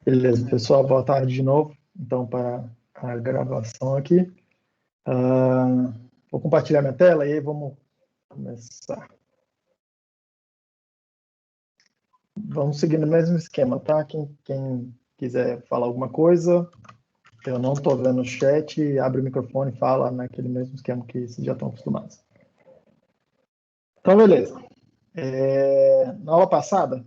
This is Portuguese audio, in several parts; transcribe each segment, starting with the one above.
Beleza, pessoal, boa tarde de novo. Então, para a gravação aqui. Vou compartilhar minha tela e aí vamos começar. Vamos seguir no mesmo esquema, tá? Quem quiser falar alguma coisa, eu não estou vendo o chat, abre o microfone e fala naquele mesmo esquema que vocês já estão acostumados. Então, beleza. Na aula passada,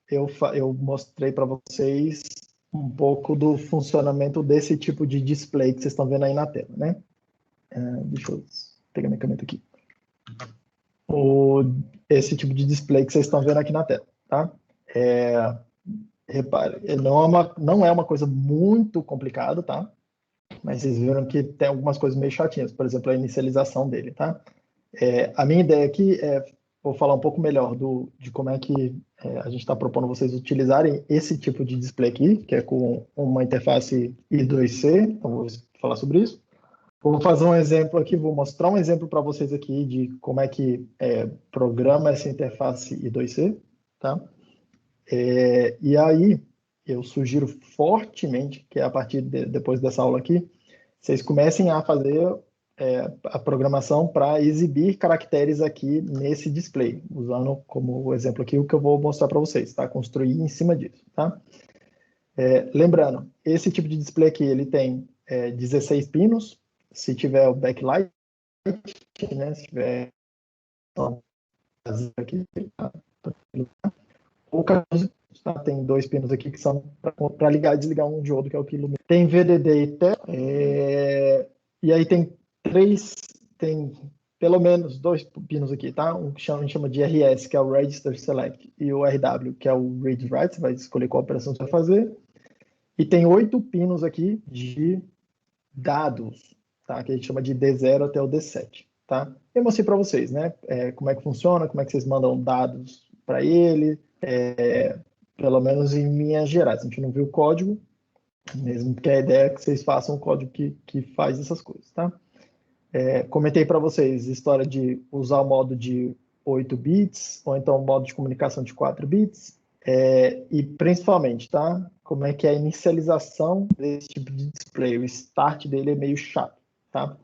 eu mostrei para vocês um pouco do funcionamento desse tipo de display que vocês estão vendo aí na tela, né? Deixa eu pegar minha caneta aqui. Esse tipo de display que vocês estão vendo aqui na tela, tá? Repare, não é uma coisa muito complicada, tá? Mas vocês viram que tem algumas coisas meio chatinhas, por exemplo, a inicialização dele, tá? A minha ideia aqui vou falar um pouco melhor de como é que a gente está propondo vocês utilizarem esse tipo de display aqui, que é com uma interface I2C, então vou falar sobre isso. Vou fazer um exemplo aqui, vou mostrar um exemplo para vocês aqui de como é que programa essa interface I2C, tá? E aí, eu sugiro fortemente que a partir depois dessa aula aqui, vocês comecem a fazer a programação para exibir caracteres aqui nesse display, usando como exemplo aqui o que eu vou mostrar para vocês, tá? Construir em cima disso, tá? Lembrando, esse tipo de display aqui, ele tem 16 pinos, se tiver o backlight, né, se tiver aqui, ou 14, tá? Tem dois pinos aqui que são para ligar e desligar um diodo, que é o que ilumina. Tem VDD e TEL, e aí tem pelo menos dois pinos aqui, tá? Um que a gente chama de RS, que é o Register Select, e o RW, que é o Read Write, você vai escolher qual operação você vai fazer. E tem 8 pinos aqui de dados, tá? Que a gente chama de D0 até o D7, tá? Eu mostrei para vocês, né? Como é que funciona, como é que vocês mandam dados para ele, pelo menos em linhas gerais. A gente não viu o código, mesmo que a ideia é que vocês façam um código que faz essas coisas, tá? Comentei para vocês a história de usar o modo de 8 bits, ou então o modo de comunicação de 4 bits, e principalmente, tá? Como é que é a inicialização desse tipo de display, o start dele é meio chato, tá?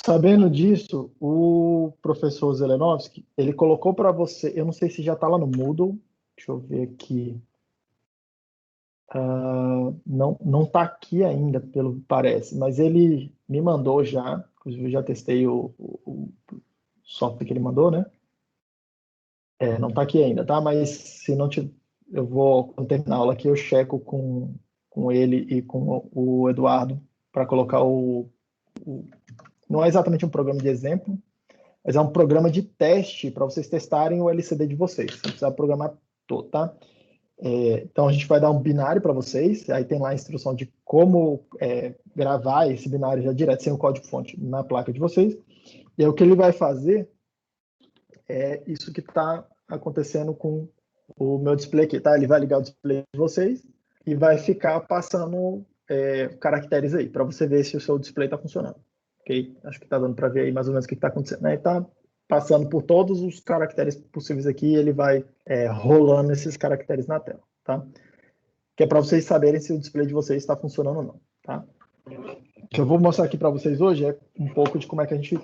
Sabendo disso, o professor Zelenovski, ele colocou para você, eu não sei se já está lá no Moodle, deixa eu ver aqui, não está aqui ainda, pelo que parece, mas ele me mandou já, inclusive eu já testei o software que ele mandou, né? Não está aqui ainda, tá? Mas se não te, eu vou, quando terminar a aula aqui, eu checo com ele e com o Eduardo para colocar não é exatamente um programa de exemplo, mas é um programa de teste para vocês testarem o LCD de vocês. Você precisa programar todo, tá? Então a gente vai dar um binário para vocês, aí tem lá a instrução de como gravar esse binário já direto, sem o código-fonte, na placa de vocês. E aí o que ele vai fazer é isso que está acontecendo com o meu display aqui, tá? Ele vai ligar o display de vocês e vai ficar passando caracteres aí, para você ver se o seu display está funcionando. Ok? Acho que está dando para ver aí mais ou menos o que está acontecendo. Né? Está passando por todos os caracteres possíveis aqui e ele vai rolando esses caracteres na tela, tá? Que é para vocês saberem se o display de vocês está funcionando ou não, tá? O que eu vou mostrar aqui para vocês hoje é um pouco de como é que a gente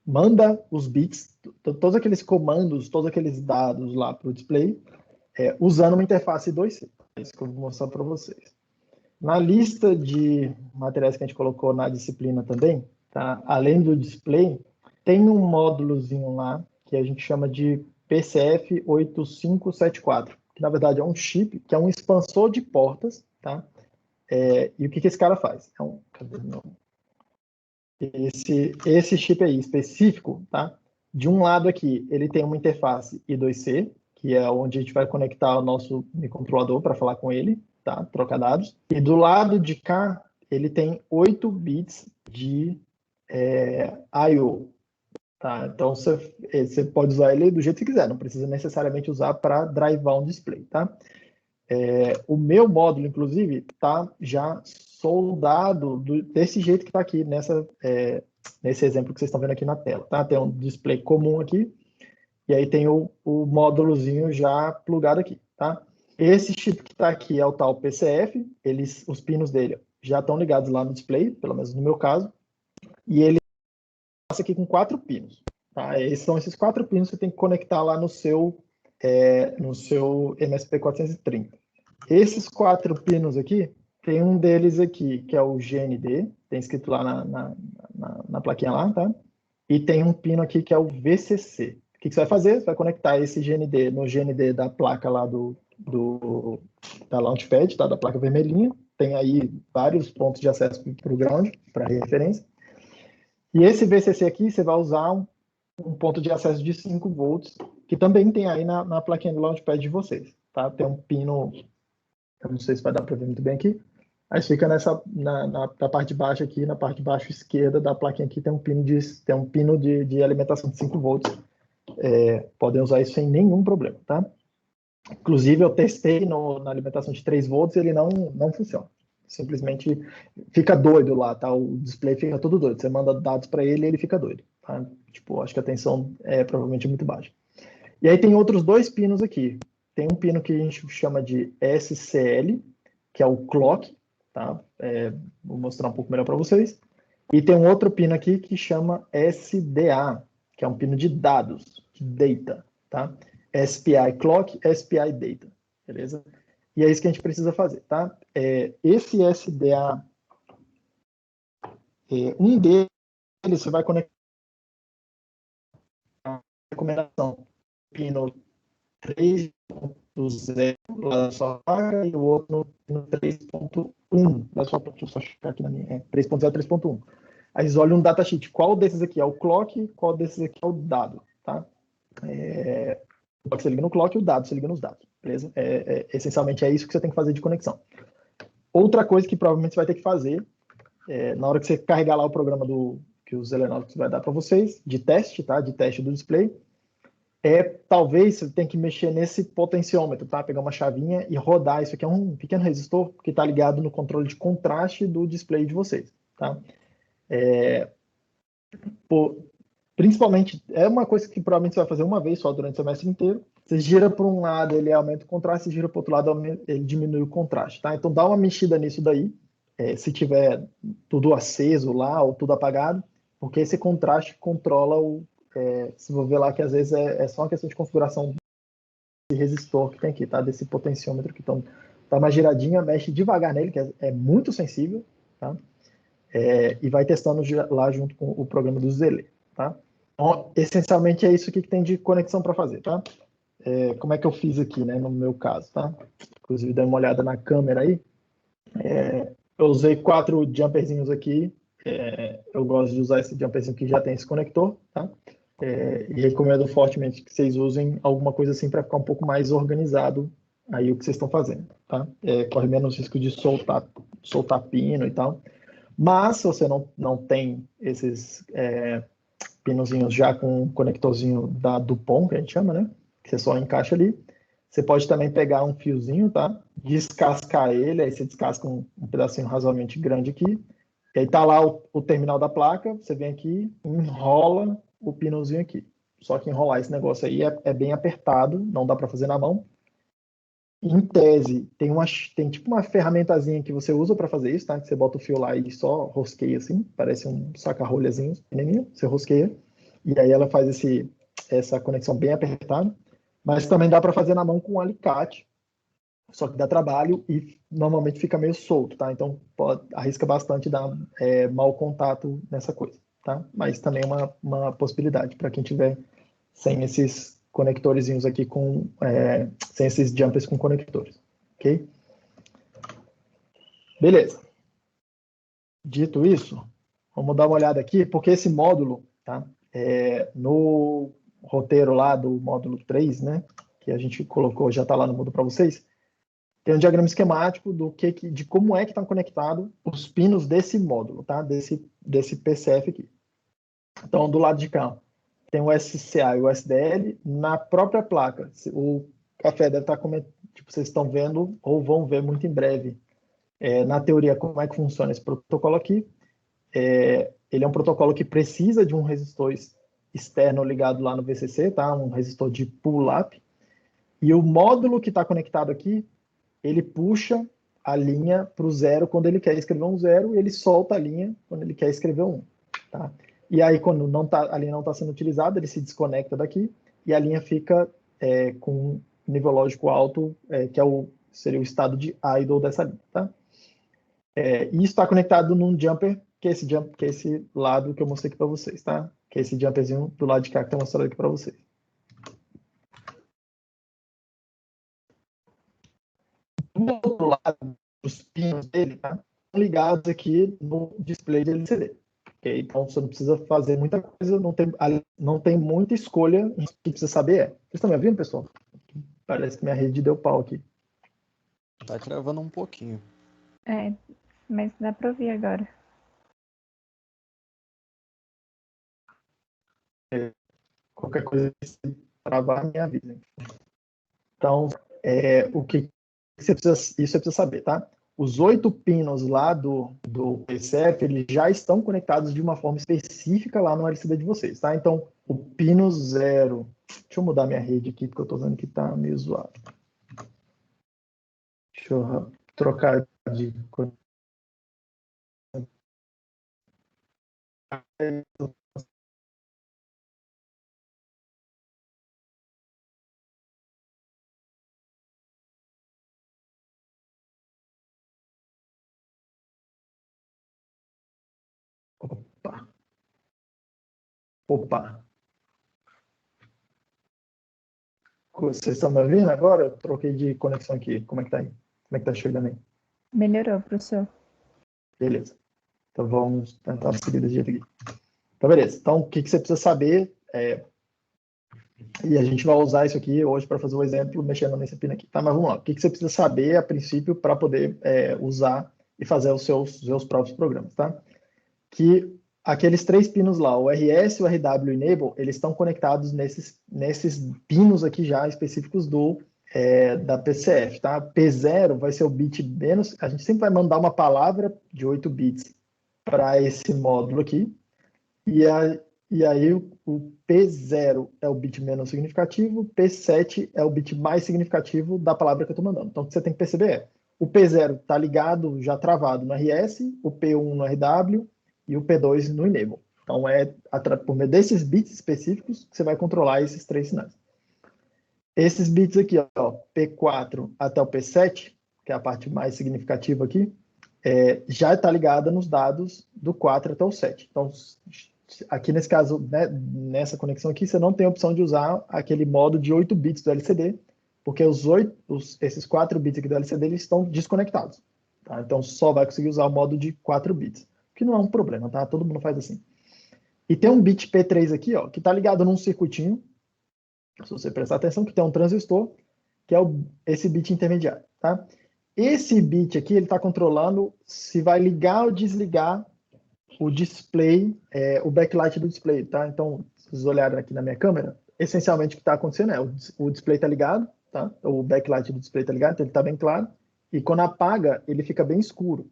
manda os bits, todos aqueles comandos, todos aqueles dados lá para o display, usando uma interface 2C. É isso que eu vou mostrar para vocês. Na lista de materiais que a gente colocou na disciplina também, tá? Além do display, tem um módulozinho lá que a gente chama de PCF8574, que na verdade é um chip, que é um expansor de portas, tá? E o que esse cara faz? Cadê meu? Esse chip aí específico, tá? De um lado aqui, ele tem uma interface I2C, que é onde a gente vai conectar o nosso microcontrolador para falar com ele, tá? Trocar dados. E do lado de cá, ele tem 8 bits de I/O, tá? Então você pode usar ele do jeito que quiser, não precisa necessariamente usar para drivar um display, tá? O meu módulo, inclusive, está já soldado desse jeito que está aqui nesse exemplo que vocês estão vendo aqui na tela. Tá? Tem um display comum aqui, e aí tem o módulozinho já plugado aqui. Tá? Esse chip que está aqui é o tal PCF, os pinos dele já estão ligados lá no display, pelo menos no meu caso, e ele passa aqui com 4 pinos. Tá? São esses 4 pinos que você tem que conectar lá no seu MSP430. Esses 4 pinos aqui, tem um deles aqui, que é o GND, tem escrito lá na plaquinha lá, tá? E tem um pino aqui que é o VCC. O que você vai fazer? Você vai conectar esse GND no GND da placa lá da Launchpad, tá? Da placa vermelhinha. Tem aí vários pontos de acesso para o ground, para referência. E esse VCC aqui, você vai usar um ponto de acesso de 5 volts, que também tem aí na plaquinha do Launchpad de vocês, tá? Tem um pino, eu não sei se vai dar para ver muito bem aqui, mas fica na parte de baixo aqui, na parte de baixo esquerda da plaquinha aqui, tem um pino de alimentação de 5 volts. Podem usar isso sem nenhum problema, tá? Inclusive, eu testei na alimentação de 3 volts e ele não funciona. Simplesmente fica doido lá, tá? O display fica todo doido. Você manda dados para ele e ele fica doido, tá? Tipo, acho que a tensão é provavelmente muito baixa. E aí tem outros 2 pinos aqui. Tem um pino que a gente chama de SCL, que é o clock, tá? Vou mostrar um pouco melhor para vocês. E tem um outro pino aqui que chama SDA, que é um pino de dados, de data, tá? SPI clock, SPI data, beleza? E é isso que a gente precisa fazer, tá? Esse SDA, um deles você vai conectar a recomendação pino 3.0 lá da sua placa e o outro no 3.1 da sua placa. Deixa eu só checar aqui na minha. 3.0, 3.1. Aí eles olham um datasheet. Qual desses aqui é o clock, qual desses aqui é o dado, tá? O clock você liga no clock e o dado você liga nos dados, beleza? Essencialmente é isso que você tem que fazer de conexão. Outra coisa que provavelmente você vai ter que fazer, na hora que você carregar lá o programa que o Zelenovski vai dar para vocês, de teste, tá? De teste do display, talvez você tenha que mexer nesse potenciômetro, tá? Pegar uma chavinha e rodar. Isso aqui é um pequeno resistor que está ligado no controle de contraste do display de vocês, tá? Principalmente, é uma coisa que provavelmente você vai fazer uma vez só durante o semestre inteiro. Você gira para um lado, ele aumenta o contraste, gira para o outro lado, ele diminui o contraste, tá? Então dá uma mexida nisso daí, se tiver tudo aceso lá ou tudo apagado, porque esse contraste controla se você ver lá que às vezes é só uma questão de configuração de resistor que tem aqui, tá? Desse potenciômetro que dá uma giradinha, mexe devagar nele, que é muito sensível, tá? E vai testando lá junto com o programa do Zele, tá? Então, essencialmente é isso aqui que tem de conexão para fazer, tá? Como é que eu fiz aqui, né, no meu caso, tá? Inclusive, dei uma olhada na câmera aí. Eu usei 4 jumperzinhos aqui. Eu gosto de usar esse jumperzinho que já tem esse conector, tá? E recomendo fortemente que vocês usem alguma coisa assim para ficar um pouco mais organizado aí o que vocês estão fazendo, tá? Corre menos risco de soltar pino e tal. Mas, se você não tem esses pinozinhos já com um conectorzinho da Dupont, que a gente chama, né? Que você só encaixa ali. Você pode também pegar um fiozinho, tá? Descascar ele, aí você descasca um pedacinho razoavelmente grande aqui. E aí tá lá o terminal da placa, você vem aqui, enrola o pinozinho aqui. Só que enrolar esse negócio aí é bem apertado, não dá para fazer na mão. Em tese, tem tipo uma ferramentazinha que você usa para fazer isso, tá? Que você bota o fio lá e só rosqueia assim, parece um saca-rolhazinho pequenininho, você rosqueia, e aí ela faz essa conexão bem apertada. Mas também dá para fazer na mão com um alicate, só que dá trabalho e normalmente fica meio solto, tá? Então arrisca bastante dar mau contato nessa coisa, tá? Mas também é uma possibilidade para quem tiver sem esses conectorzinhos aqui sem esses jumpers com conectores, ok? Beleza. Dito isso, vamos dar uma olhada aqui, porque esse módulo, tá? No roteiro lá do módulo 3, né? Que a gente colocou, já está lá no módulo para vocês, tem um diagrama esquemático de como é que estão conectados os pinos desse módulo, tá? Desse PCF aqui. Então, do lado de cá, tem o SCA e o SDL na própria placa. O Café deve estar tipo, vocês estão vendo ou vão ver muito em breve, na teoria, como é que funciona esse protocolo aqui. Ele é um protocolo que precisa de um resistor externo ligado lá no VCC, tá? Um resistor de pull-up. E o módulo que está conectado aqui, ele puxa a linha para o 0 quando ele quer escrever um 0, e ele solta a linha quando ele quer escrever um 1. Tá? E aí, quando a linha não está sendo utilizada, ele se desconecta daqui e a linha fica com um nível lógico alto, que seria o estado de idle dessa linha. Tá? E isso está conectado num jumper, que é esse lado que eu mostrei aqui para vocês. Tá? Que é esse jumperzinho do lado de cá que está mostrando aqui para vocês. Do outro lado, os pinos dele tá? Estão ligados aqui no display de LCD. Okay? Então, você não precisa fazer muita coisa, não tem muita escolha. O que precisa saber é... Vocês estão me ouvindo, pessoal? Parece que minha rede deu pau aqui. Tá travando um pouquinho. Mas dá para ouvir agora. Qualquer coisa que se travar, me avisa. Então, o que você precisa saber, tá? Os 8 pinos lá do PCF, eles já estão conectados de uma forma específica lá no LCD de vocês, tá? Então, o pino 0... Deixa eu mudar minha rede aqui, porque eu estou vendo que está meio zoado. Deixa eu trocar de... Opa. Vocês estão me ouvindo agora? Eu troquei de conexão aqui. Como é que tá aí? Como é que tá chegando aí? Melhorou, professor. Beleza. Então vamos tentar seguir desse jeito aqui. Então, beleza. Então, o que você precisa saber e a gente vai usar isso aqui hoje para fazer o exemplo mexendo nesse pino aqui. Tá, mas vamos lá. O que você precisa saber a princípio para poder usar e fazer os seus próprios programas, tá? Que aqueles 3 pinos lá, o RS, o RW e o Enable, eles estão conectados nesses pinos aqui já específicos da PCF, tá? P0 vai ser o bit menos, a gente sempre vai mandar uma palavra de 8 bits para esse módulo aqui, e aí o P0 é o bit menos significativo, o P7 é o bit mais significativo da palavra que eu estou mandando. Então, o que você tem que perceber o P0 está ligado, já travado no RS, o P1 no RW e o P2 no Enable. Então, por meio desses bits específicos que você vai controlar esses 3 sinais. Esses bits aqui, ó, P4 até o P7, que é a parte mais significativa aqui, já está ligada nos dados do 4 até o 7. Então, aqui nesse caso, né, nessa conexão aqui, você não tem a opção de usar aquele modo de 8 bits do LCD, porque esses 4 bits aqui do LCD eles estão desconectados. Tá? Então, só vai conseguir usar o modo de 4 bits, que não é um problema, tá? Todo mundo faz assim. E tem um bit P3 aqui, ó, que está ligado num circuitinho, se você prestar atenção, que tem um transistor, que é esse bit intermediário, tá? Esse bit aqui, ele está controlando se vai ligar ou desligar o display, o backlight do display, tá? Então, se vocês olharem aqui na minha câmera, essencialmente o que está acontecendo o display está ligado, tá? O backlight do display está ligado, então ele está bem claro, e quando apaga, ele fica bem escuro.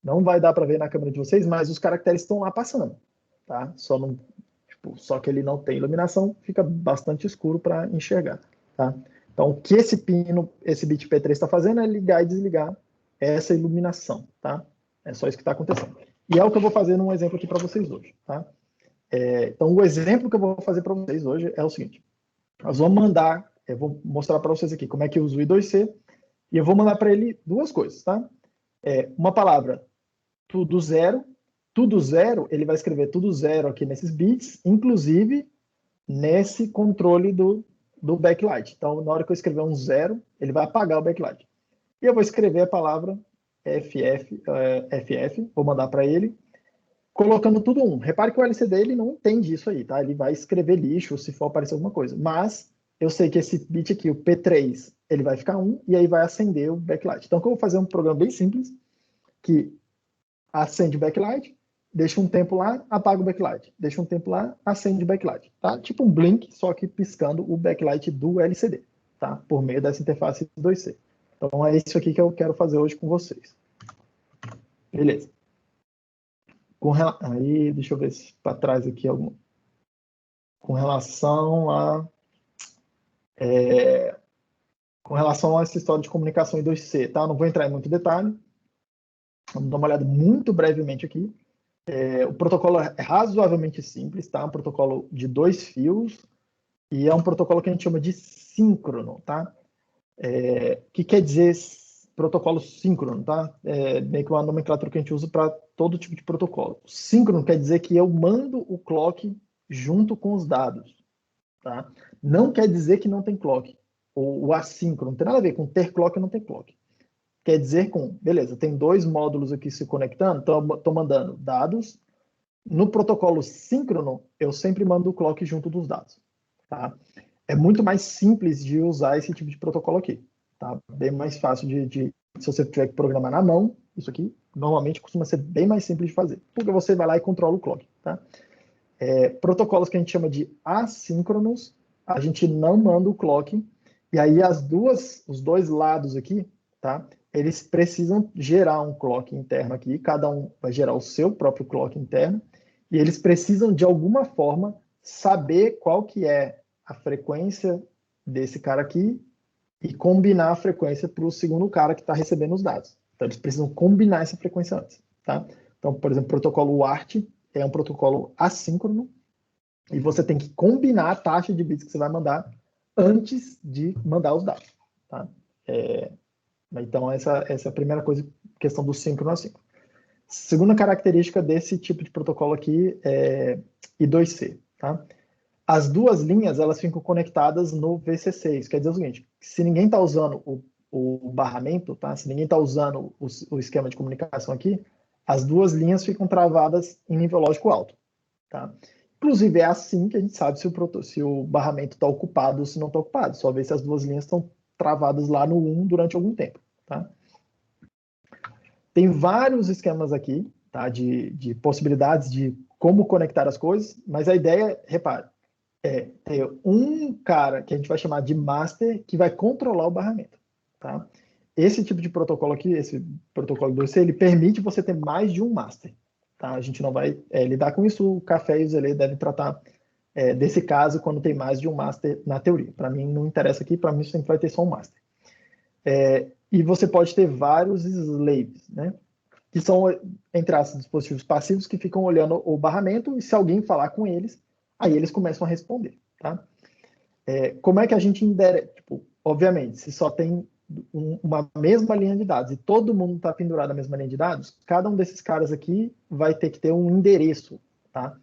Não vai dar para ver na câmera de vocês, mas os caracteres estão lá passando, tá? Só que ele não tem iluminação, fica bastante escuro para enxergar, tá? Então, o que esse bit P3 está fazendo é ligar e desligar essa iluminação, tá? É só isso que está acontecendo. E é o que eu vou fazer num exemplo aqui para vocês hoje, tá? Então, o exemplo que eu vou fazer para vocês hoje é o seguinte. Nós vamos mandar, eu vou mostrar para vocês aqui como é que usa o I2C, e eu vou mandar para ele 2 coisas, tá? Uma palavra, tudo zero, ele vai escrever tudo zero aqui nesses bits, inclusive nesse controle do backlight. Então, na hora que eu escrever um 0, ele vai apagar o backlight. E eu vou escrever a palavra FF, vou mandar para ele, colocando tudo 1. Repare que o LCD ele não entende isso aí, tá? Ele vai escrever lixo se for aparecer alguma coisa. Mas eu sei que esse bit aqui, o P3, ele vai ficar 1 e aí vai acender o backlight. Então, eu vou fazer um programa bem simples, que acende o backlight, deixa um tempo lá, apaga o backlight. Deixa um tempo lá, acende o backlight. Tá? Tipo um blink, só que piscando o backlight do LCD, tá? Por meio dessa interface 2C. Então é isso aqui que eu quero fazer hoje com vocês. Beleza. Aí, deixa eu ver se para trás aqui algum. Com relação a com relação a essa história de comunicação I2C, tá? Não vou entrar em muito detalhe. Vamos dar uma olhada muito brevemente aqui. O protocolo é razoavelmente simples, tá? Um protocolo de 2 fios e é um protocolo que a gente chama de síncrono, tá? O que quer dizer protocolo síncrono, tá? É meio que uma nomenclatura que a gente usa para todo tipo de protocolo. Síncrono quer dizer que eu mando o clock junto com os dados, tá? Não quer dizer que não tem clock. O assíncrono não tem nada a ver com ter clock ou não ter clock. Quer dizer beleza, tem 2 módulos aqui se conectando, estou mandando dados. No protocolo síncrono, eu sempre mando o clock junto dos dados, tá? É muito mais simples de usar esse tipo de protocolo aqui, tá? Bem mais fácil se você tiver que programar na mão, isso aqui normalmente costuma ser bem mais simples de fazer, porque você vai lá e controla o clock, tá? Protocolos que a gente chama de assíncronos, a gente não manda o clock, e aí os 2 lados aqui, tá? Eles precisam gerar um clock interno aqui, cada um vai gerar o seu próprio clock interno, e eles precisam, de alguma forma, saber qual que é a frequência desse cara aqui e combinar a frequência para o segundo cara que está recebendo os dados. Então, eles precisam combinar essa frequência antes, tá? Então, por exemplo, o protocolo WART é um protocolo assíncrono e você tem que combinar a taxa de bits que você vai mandar antes de mandar os dados, tá? Então, essa é a primeira coisa, questão do síncrono assíncrono. Segunda característica desse tipo de protocolo aqui é I2C, tá? As 2 linhas, elas ficam conectadas no VC6, quer dizer o seguinte, se ninguém está usando o barramento, tá? Se ninguém está usando o esquema de comunicação aqui, as 2 linhas ficam travadas em nível lógico alto, tá? Inclusive, é assim que a gente sabe se o barramento está ocupado ou se não está ocupado, só ver se as 2 linhas estão travadas lá no 1 durante algum tempo, tá? Tem vários esquemas aqui, tá? De possibilidades de como conectar as coisas, mas a ideia, repare, ter um cara que a gente vai chamar de master que vai controlar o barramento, tá? Esse tipo de protocolo aqui, esse protocolo 2C, ele permite você ter mais de um master, tá? A gente não vai lidar com isso, o Café e o Zelê devem tratar desse caso quando tem mais de um master na teoria. Para mim não interessa aqui, para mim sempre vai ter só um master. E você pode ter vários slaves, né? Que são, entre aspas, dispositivos passivos que ficam olhando o barramento e se alguém falar com eles, aí eles começam a responder, tá? Como é que a gente endereça? Tipo, obviamente, se só tem uma mesma linha de dados e todo mundo está pendurado na mesma linha de dados, cada um desses caras aqui vai ter que ter um endereço, tá?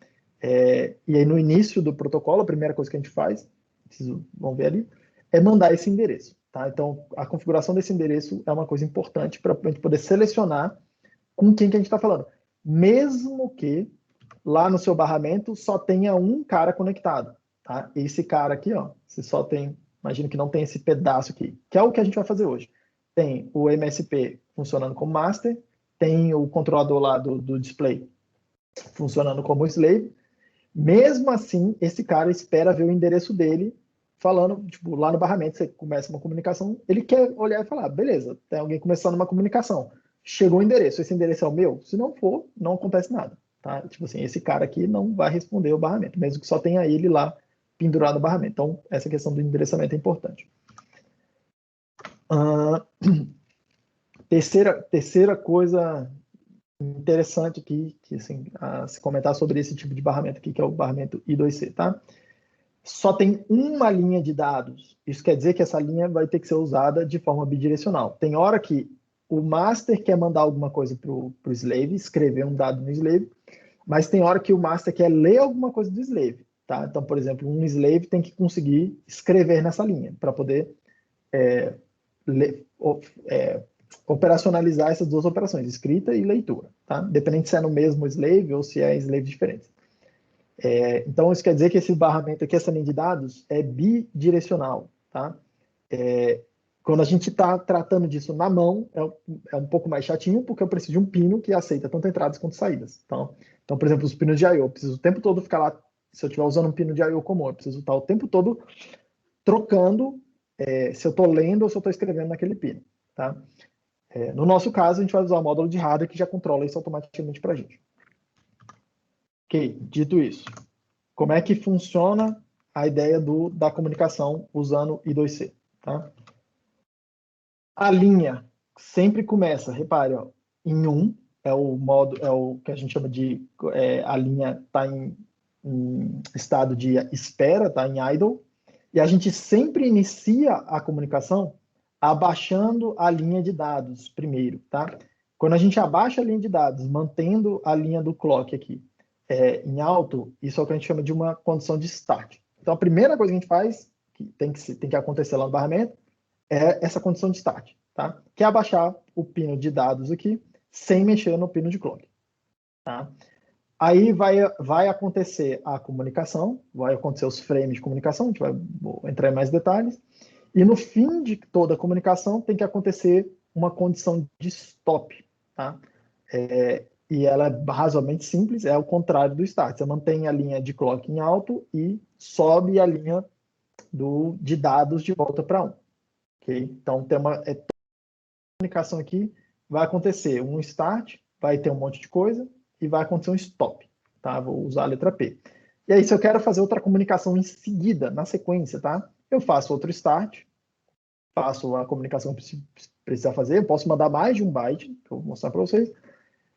E aí no início do protocolo, a primeira coisa que a gente faz, vamos ver ali, é mandar esse endereço, tá? Então, a configuração desse endereço é uma coisa importante para a gente poder selecionar com quem que a gente está falando. Mesmo que lá no seu barramento só tenha um cara conectado, tá? Esse cara aqui, ó, você só tem, imagino que não tem esse pedaço aqui, que é o que a gente vai fazer hoje. Tem o MSP funcionando como master, tem o controlador lá do display funcionando como slave. Mesmo assim, esse cara espera ver o endereço dele falando, tipo, lá no barramento, você começa uma comunicação, ele quer olhar e falar, beleza, tem alguém começando uma comunicação. Chegou o endereço, esse endereço é o meu? Se não for, não acontece nada. Tá? Tipo assim, esse cara aqui não vai responder o barramento, mesmo que só tenha ele lá pendurado no barramento. Então, essa questão do endereçamento é importante. Terceira coisa interessante aqui, que assim, a se comentar sobre esse tipo de barramento aqui, que é o barramento I2C, tá? Só tem uma linha de dados. Isso quer dizer que essa linha vai ter que ser usada de forma bidirecional. Tem hora que o master quer mandar alguma coisa para o slave, escrever um dado no slave, mas tem hora que o master quer ler alguma coisa do slave, tá? Então, por exemplo, um slave tem que conseguir escrever nessa linha para poder operacionalizar essas 2 operações, escrita e leitura, tá? Dependendo se é no mesmo slave ou se é slave diferente. Então, isso quer dizer que esse barramento aqui, essa linha de dados, é bidirecional, tá? Quando a gente está tratando disso na mão, é um pouco mais chatinho, porque eu preciso de um pino que aceita tanto entradas quanto saídas. Então, por exemplo, os pinos de I/O, eu preciso o tempo todo ficar lá, se eu estiver usando um pino de I/O comum, eu preciso estar o tempo todo trocando se eu estou lendo ou se eu estou escrevendo naquele pino, tá? No nosso caso, a gente vai usar o módulo de hardware que já controla isso automaticamente para a gente. Ok, dito isso, como é que funciona a ideia da comunicação usando I2C, tá? A linha sempre começa, repare, ó, em 1, é o que a gente chama de, a linha está em estado de espera, está em idle, e a gente sempre inicia a comunicação abaixando a linha de dados primeiro, tá? Quando a gente abaixa a linha de dados, mantendo a linha do clock aqui em alto, isso é o que a gente chama de uma condição de start. Então, a primeira coisa que a gente faz, que tem que acontecer lá no barramento, é essa condição de start, tá? Que é abaixar o pino de dados aqui, sem mexer no pino de clock, tá? Aí vai acontecer a comunicação, vai acontecer os frames de comunicação, a gente vai entrar em mais detalhes, e no fim de toda a comunicação tem que acontecer uma condição de stop, tá? E ela é razoavelmente simples, é o contrário do start. Você mantém a linha de clock em alto e sobe a linha de dados de volta para 1. Okay? Então, tem toda a comunicação aqui vai acontecer um start, vai ter um monte de coisa, e vai acontecer um stop. Tá? Vou usar a letra P. E aí, se eu quero fazer outra comunicação em seguida, na sequência, tá? Eu faço outro start, faço a comunicação que precisar fazer, eu posso mandar mais de um byte, que eu vou mostrar para vocês,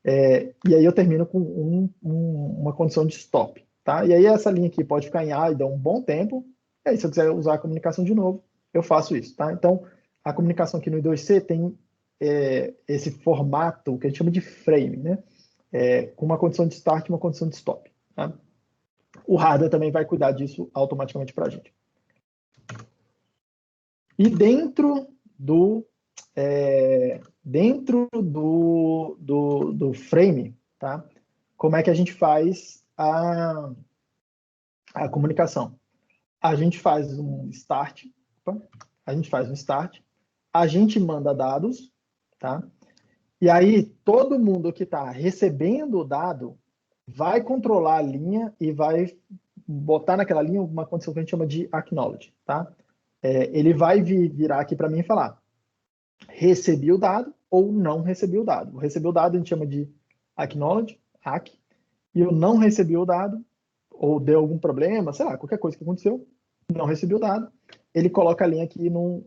e aí eu termino com uma condição de stop. Tá? E aí essa linha aqui pode ficar em idle um bom tempo, e aí se eu quiser usar a comunicação de novo, eu faço isso. Tá? Então, a comunicação aqui no I2C tem esse formato que a gente chama de frame, né? Com uma condição de start e uma condição de stop. Tá? O hardware também vai cuidar disso automaticamente para a gente. E dentro do frame, tá? Como é que a gente faz a comunicação? A gente faz um start, a gente manda dados, tá? E aí todo mundo que está recebendo o dado vai controlar a linha e vai botar naquela linha uma condição que a gente chama de acknowledge, tá? Ele vai virar aqui para mim e falar: recebi o dado ou não recebi o dado. O recebi o dado a gente chama de acknowledge, ACK, e eu não recebi o dado, ou deu algum problema, sei lá, qualquer coisa que aconteceu, não recebi o dado, ele coloca a linha aqui no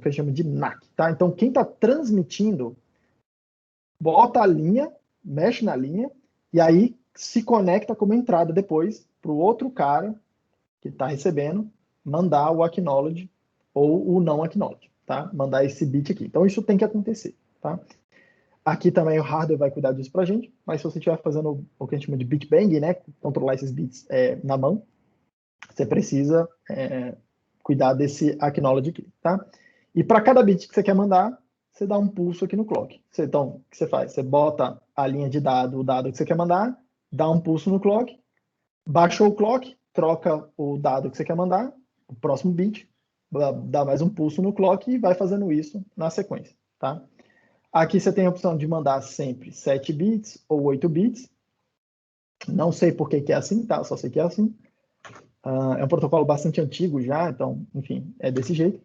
que a gente chama de NAC, tá? Então, quem está transmitindo, bota a linha, mexe na linha, e aí se conecta como entrada depois para o outro cara que está recebendo mandar o acknowledge ou o não acknowledge, tá? Mandar esse bit aqui. Então, isso tem que acontecer, tá? Aqui também o hardware vai cuidar disso para a gente, mas se você estiver fazendo o que a gente chama de bit bang, né? Controlar esses bits na mão, você precisa cuidar desse acknowledge aqui, tá? E para cada bit que você quer mandar, você dá um pulso aqui no clock. Então, o que você faz? Você bota a linha de dado, o dado que você quer mandar, dá um pulso no clock, baixou o clock, troca o dado que você quer mandar, o próximo bit, dá mais um pulso no clock e vai fazendo isso na sequência, tá? Aqui você tem a opção de mandar sempre 7 bits ou 8 bits. Não sei por que é assim, tá? Só sei que é assim. É um protocolo bastante antigo já, então, enfim, é desse jeito.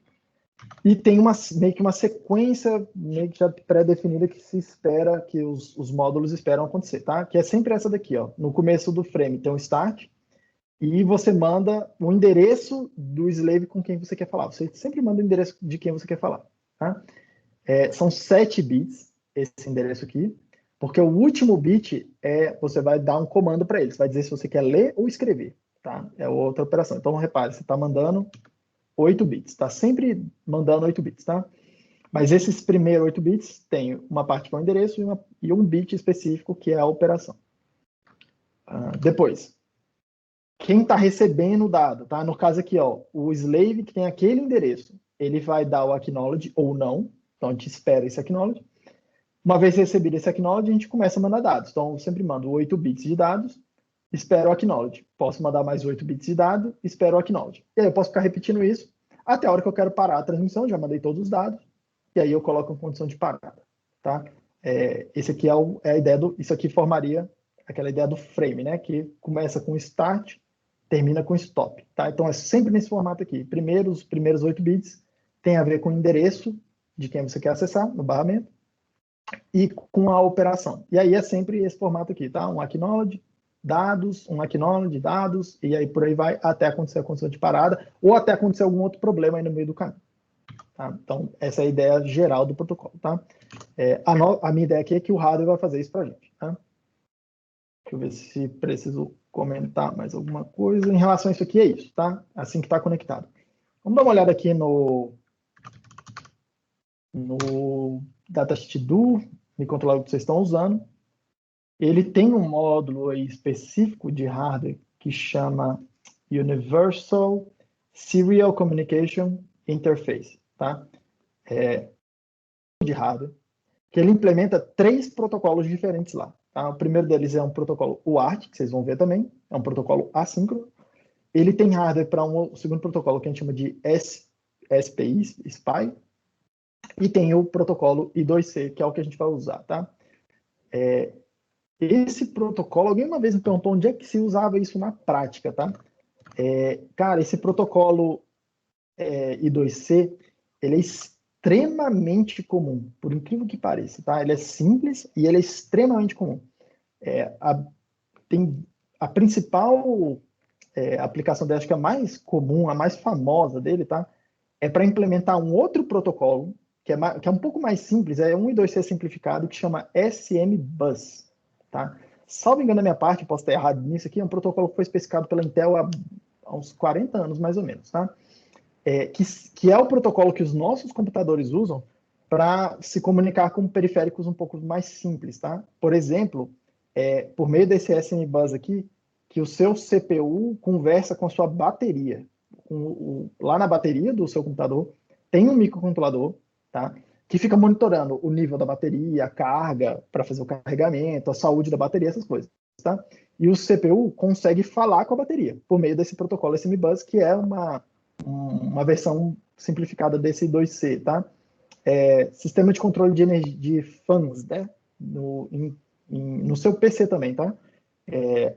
E tem meio que uma sequência meio que já pré-definida que se espera, que os módulos esperam acontecer, tá? Que é sempre essa daqui, ó. No começo do frame tem um start, e você manda o endereço do slave com quem você quer falar. Você sempre manda o endereço de quem você quer falar, tá? São 7 bits, esse endereço aqui, porque o último bit você vai dar um comando para ele. Você vai dizer se você quer ler ou escrever, tá? É outra operação. Então, repare, você está mandando 8 bits. Está sempre mandando 8 bits, tá? Mas esses primeiros 8 bits tem uma parte que é o endereço e um bit específico que é a operação. Depois, quem está recebendo o dado, tá? No caso aqui, ó, o slave que tem aquele endereço, ele vai dar o acknowledge ou não. Então, a gente espera esse acknowledge. Uma vez recebido esse acknowledge, a gente começa a mandar dados. Então, eu sempre mando 8 bits de dados, espero o acknowledge. Posso mandar mais 8 bits de dado, espero o acknowledge. E aí eu posso ficar repetindo isso até a hora que eu quero parar a transmissão, já mandei todos os dados, e aí eu coloco em condição de parada. Tá? Esse aqui é a ideia isso aqui formaria aquela ideia do frame, né? Que começa com start, termina com stop. Tá? Então, é sempre nesse formato aqui. Os primeiros 8 bits tem a ver com o endereço de quem você quer acessar no barramento e com a operação. E aí é sempre esse formato aqui, tá? Um acknowledge, dados, um acknowledge, dados, e aí por aí vai até acontecer a condição de parada ou até acontecer algum outro problema aí no meio do caminho. Tá? Então, essa é a ideia geral do protocolo. Tá? A minha ideia aqui é que o hardware vai fazer isso para a gente. Tá? Deixa eu ver se preciso comentar mais alguma coisa. Em relação a isso aqui, é isso. Tá? Assim que está conectado. Vamos dar uma olhada aqui no datasheet do microcontrolador que vocês estão usando. Ele tem um módulo aí específico de hardware que chama Universal Serial Communication Interface, tá? De hardware, que ele implementa 3 protocolos diferentes lá. Tá? O primeiro deles é um protocolo UART, que vocês vão ver também, é um protocolo assíncrono. Ele tem hardware para um segundo protocolo que a gente chama de SPI, e tem o protocolo I2C, que é o que a gente vai usar, tá? Esse protocolo, alguém uma vez me perguntou onde é que se usava isso na prática, tá? Cara, esse protocolo I2C, ele é extremamente comum, por incrível que pareça, tá? Ele é simples e ele é extremamente comum. A principal aplicação dele, acho que a mais comum, a mais famosa dele, tá? É para implementar um outro protocolo, que é um pouco mais simples, é um I2C simplificado, que chama SM-Bus, tá? Salvo engano da minha parte, posso estar errado nisso aqui, é um protocolo que foi especificado pela Intel há uns 40 anos, mais ou menos, tá? Que é o protocolo que os nossos computadores usam para se comunicar com periféricos um pouco mais simples, tá? Por exemplo, por meio desse SM-Bus aqui, que o seu CPU conversa com a sua bateria. Lá na bateria do seu computador, tem um microcontrolador, tá? Que fica monitorando o nível da bateria, a carga para fazer o carregamento, a saúde da bateria, essas coisas, tá? E o CPU consegue falar com a bateria por meio desse protocolo SM-Bus, que é uma versão simplificada desse I2C, tá? Sistema de controle de energia de fãs, né? No seu PC também, tá?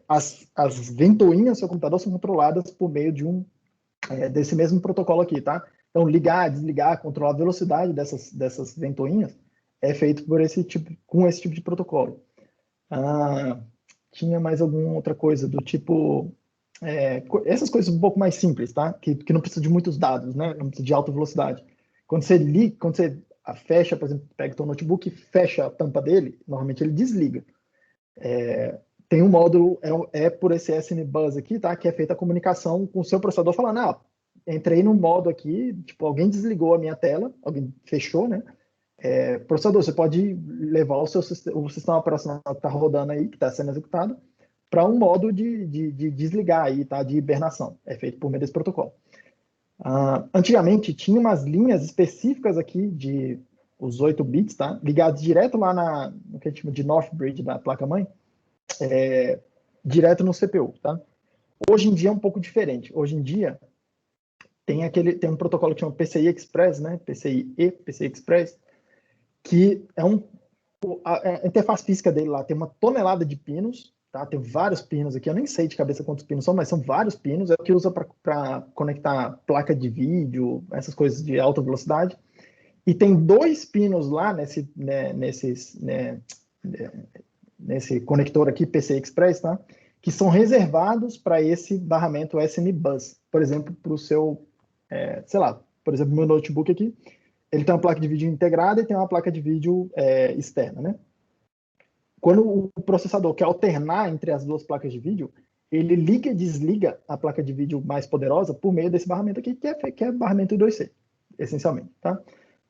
As ventoinhas do seu computador são controladas por meio desse mesmo protocolo aqui, tá? Então, ligar, desligar, controlar a velocidade dessas ventoinhas é feito com esse tipo de protocolo. Tinha mais alguma outra coisa do tipo... essas coisas um pouco mais simples, tá? Que não precisa de muitos dados, né? Não precisa de alta velocidade. Quando você fecha, por exemplo, pega o seu notebook e fecha a tampa dele, normalmente ele desliga. Tem um módulo, por esse SM-Bus aqui, tá? Que é feita a comunicação com o seu processador falando, entrei no modo aqui, tipo, alguém desligou a minha tela, alguém fechou, né? Processador, você pode levar o sistema operacional que está rodando aí, que está sendo executado, para um modo de desligar aí, tá? De hibernação. É feito por meio desse protocolo. Antigamente, tinha umas linhas específicas aqui de os 8 bits, tá? Ligados direto lá no que a gente chama de North Bridge da placa-mãe, direto no CPU, tá? Hoje em dia é um pouco diferente. Hoje em dia tem um protocolo que chama PCI Express, né? PCI Express, que a interface física dele lá tem 1 tonelada de pinos, tá? Tem vários pinos aqui, eu nem sei de cabeça quantos pinos são, mas são vários pinos, é o que usa para conectar placa de vídeo, essas coisas de alta velocidade. E tem 2 pinos lá nesse conector aqui, PCI Express, tá? Que são reservados para esse barramento SM-Bus. Por exemplo, para o seu, sei lá, por exemplo, meu notebook aqui, ele tem uma placa de vídeo integrada e tem uma placa de vídeo externa, né? Quando o processador quer alternar entre as 2 placas de vídeo, ele liga e desliga a placa de vídeo mais poderosa por meio desse barramento aqui, que é barramento I2C, essencialmente, tá?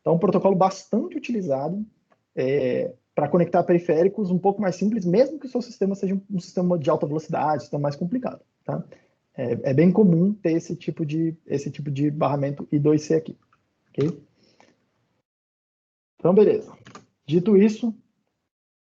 Então, um protocolo bastante utilizado para conectar periféricos um pouco mais simples, mesmo que o seu sistema seja um sistema de alta velocidade, um sistema mais complicado, tá? É bem comum ter esse tipo de barramento I2C aqui, ok? Então, beleza. Dito isso,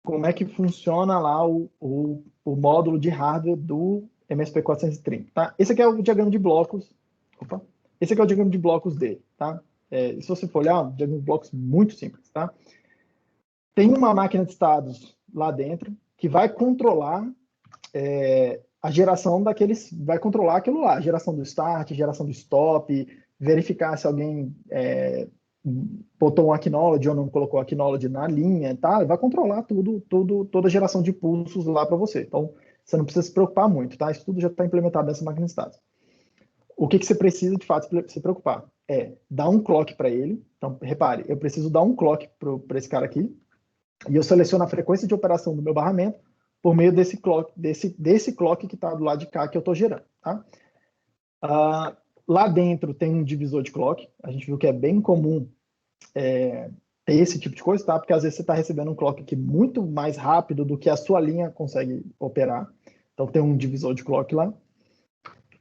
como é que funciona lá o módulo de hardware do MSP430, tá? Esse aqui é o diagrama de blocos. Opa. Esse aqui é o diagrama de blocos dele, tá? Se você for olhar, um diagrama de blocos muito simples, tá? Tem uma máquina de estados lá dentro que vai controlar a geração vai controlar aquilo lá, a geração do start, geração do stop, verificar se alguém botou um acknowledge ou não colocou acknowledge na linha, tá? Vai controlar toda a geração de pulsos lá para você. Então, você não precisa se preocupar muito, tá? Isso tudo já está implementado nessa máquina de estados. O que você precisa, de fato, se preocupar? é dar um clock para ele. Então, repare, eu preciso dar um clock para esse cara aqui, e eu seleciono a frequência de operação do meu barramento por meio desse clock que está do lado de cá que eu estou gerando. Tá? Lá dentro tem um divisor de clock. A gente viu que é bem comum ter esse tipo de coisa, tá? Porque às vezes você está recebendo um clock aqui muito mais rápido do que a sua linha consegue operar. Então tem um divisor de clock lá.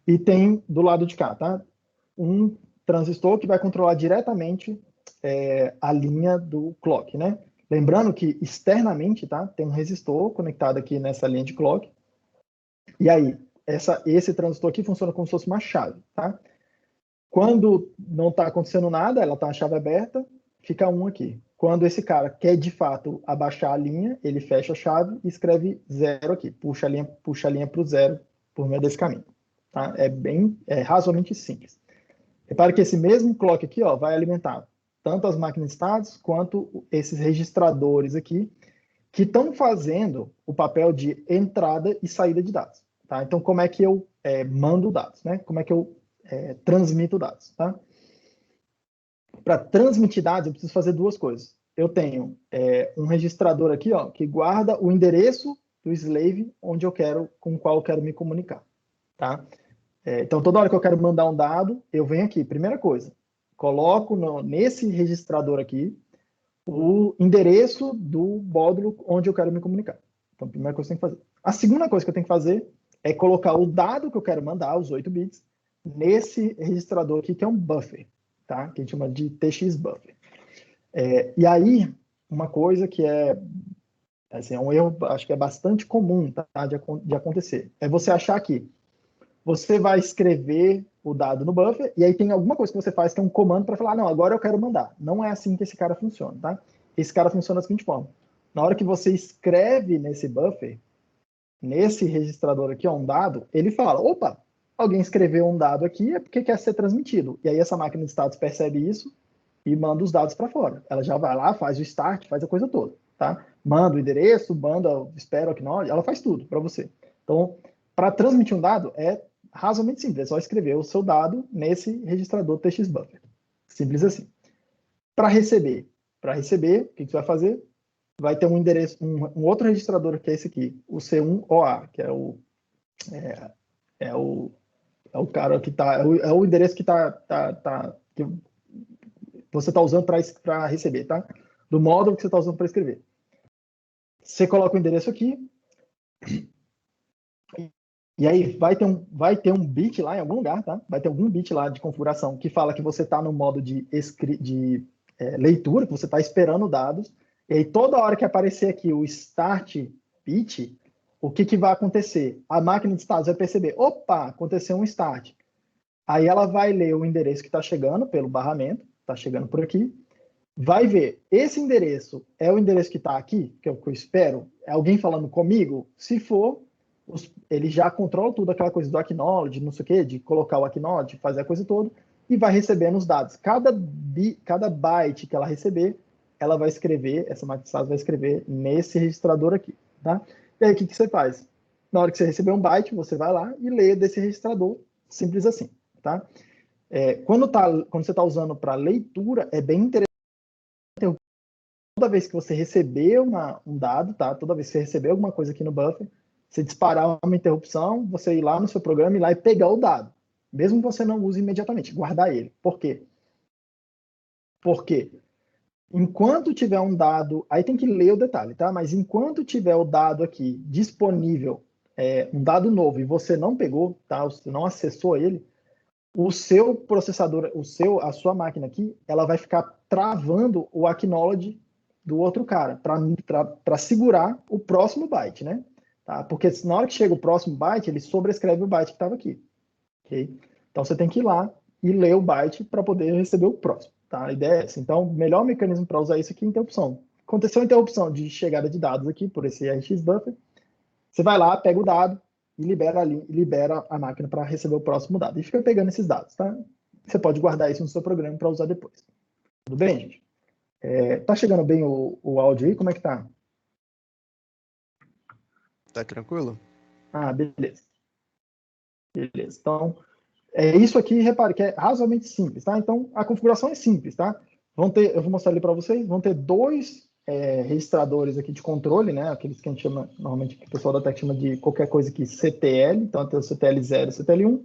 E tem do lado de cá, tá? Um transistor que vai controlar diretamente a linha do clock, né? Lembrando que externamente, tá? Tem um resistor conectado aqui nessa linha de clock. E aí, esse transistor aqui funciona como se fosse uma chave, tá? Quando não está acontecendo nada, ela está a chave aberta, fica 1 aqui. Quando esse cara quer, de fato, abaixar a linha, ele fecha a chave e escreve 0 aqui. Puxa a linha para o 0 por meio desse caminho. Tá? É razoavelmente simples. Repare que esse mesmo clock aqui, ó, vai alimentar tanto as máquinas de estados quanto esses registradores aqui, que estão fazendo o papel de entrada e saída de dados. Tá? Então, como é que eu mando dados? Né? Como é que eu transmito dados? Tá? Para transmitir dados, eu preciso fazer duas coisas. Eu tenho um registrador aqui, ó, que guarda o endereço do slave com o qual eu quero me comunicar. Tá? Então, toda hora que eu quero mandar um dado, eu venho aqui. Primeira coisa, coloco nesse registrador aqui o endereço do módulo onde eu quero me comunicar. Então, a primeira coisa que eu tenho que fazer. A segunda coisa que eu tenho que fazer é colocar o dado que eu quero mandar, os 8 bits, nesse registrador aqui, que é um buffer, tá? Que a gente chama de TX buffer. E aí, uma coisa que assim, é um erro, acho que é bastante comum, tá, de acontecer, é você achar que você vai escrever o dado no buffer, e aí tem alguma coisa que você faz que é um comando para falar, não, agora eu quero mandar. Não é assim que esse cara funciona, tá? Esse cara funciona da seguinte forma. Na hora que você escreve nesse buffer, nesse registrador aqui, ó, um dado, ele fala, opa, alguém escreveu um dado aqui, é porque quer ser transmitido. E aí essa máquina de estados percebe isso e manda os dados para fora. Ela já vai lá, faz o start, faz a coisa toda, tá? Manda o endereço, espera o acknowledge, ela faz tudo para você. Então, para transmitir um dado, é razoavelmente simples, é só escrever o seu dado nesse registrador TX-Buffer. Simples assim. Para receber, o que você vai fazer? Vai ter um endereço, um outro registrador que é esse aqui, o C1OA, que é o cara que está, é o endereço que que você está usando para receber, tá? Do módulo que você está usando para escrever. Você coloca o endereço aqui, e aí vai ter um bit lá em algum lugar, tá? Vai ter algum bit lá de configuração que fala que você está no modo de leitura, que você está esperando dados. E aí toda hora que aparecer aqui o start bit, o que vai acontecer? A máquina de estados vai perceber, opa, aconteceu um start. Aí ela vai ler o endereço que está chegando pelo barramento, está chegando por aqui, vai ver, esse endereço é o endereço que está aqui, que é o que eu espero? É alguém falando comigo? Se for, ele já controla tudo, aquela coisa do acknowledge, não sei o quê, de colocar o acknowledge, fazer a coisa toda, e vai recebendo os dados. Cada byte que ela receber, ela vai escrever, essa máquina de estados vai escrever nesse registrador aqui, tá? E aí, o que você faz? Na hora que você receber um byte, você vai lá e lê desse registrador, simples assim, tá? Quando você está usando para leitura, é bem interessante. Toda vez que você receber um dado, tá? Toda vez que você receber alguma coisa aqui no buffer, você disparar uma interrupção, você ir lá no seu programa, ir lá e pegar o dado. Mesmo que você não use imediatamente, guardar ele. Por quê? Porque enquanto tiver um dado, aí tem que ler o detalhe, tá? Mas enquanto tiver o dado aqui disponível, um dado novo, e você não pegou, tá? Você não acessou ele, o seu processador, a sua máquina aqui, ela vai ficar travando o acknowledge do outro cara, para segurar o próximo byte, né? Tá? Porque na hora que chega o próximo byte, ele sobrescreve o byte que estava aqui. Okay? Então você tem que ir lá e ler o byte para poder receber o próximo. Tá? A ideia é essa. Então, o melhor mecanismo para usar isso aqui é interrupção. Aconteceu a interrupção de chegada de dados aqui por esse RX buffer, você vai lá, pega o dado e libera a máquina para receber o próximo dado. E fica pegando esses dados, tá? Você pode guardar isso no seu programa para usar depois. Tudo bem, gente? Tá chegando bem o áudio aí? Como é que tá? Tá tranquilo? Ah, beleza. Beleza. Então, É isso aqui, repare, que é razoavelmente simples, tá? Então, a configuração é simples, tá? Eu vou mostrar ali para vocês, vão ter dois registradores aqui de controle, né? Aqueles que a gente chama, normalmente, que o pessoal da Tech chama de qualquer coisa aqui, CTL, então tem o CTL0 e o CTL1.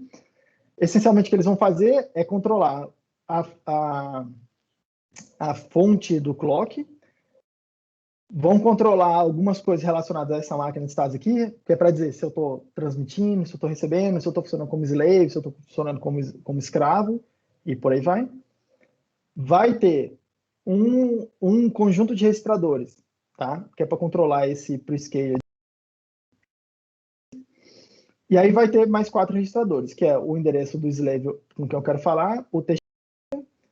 Essencialmente, o que eles vão fazer é controlar a fonte do clock, vão controlar algumas coisas relacionadas a essa máquina de estados aqui, que é para dizer se eu estou transmitindo, se eu estou recebendo, se eu estou funcionando como slave, se eu estou funcionando como escravo, e por aí vai. Vai ter um conjunto de registradores, tá? Que é para controlar esse prescale. E aí vai ter mais 4 registradores, que é o endereço do slave com que eu quero falar,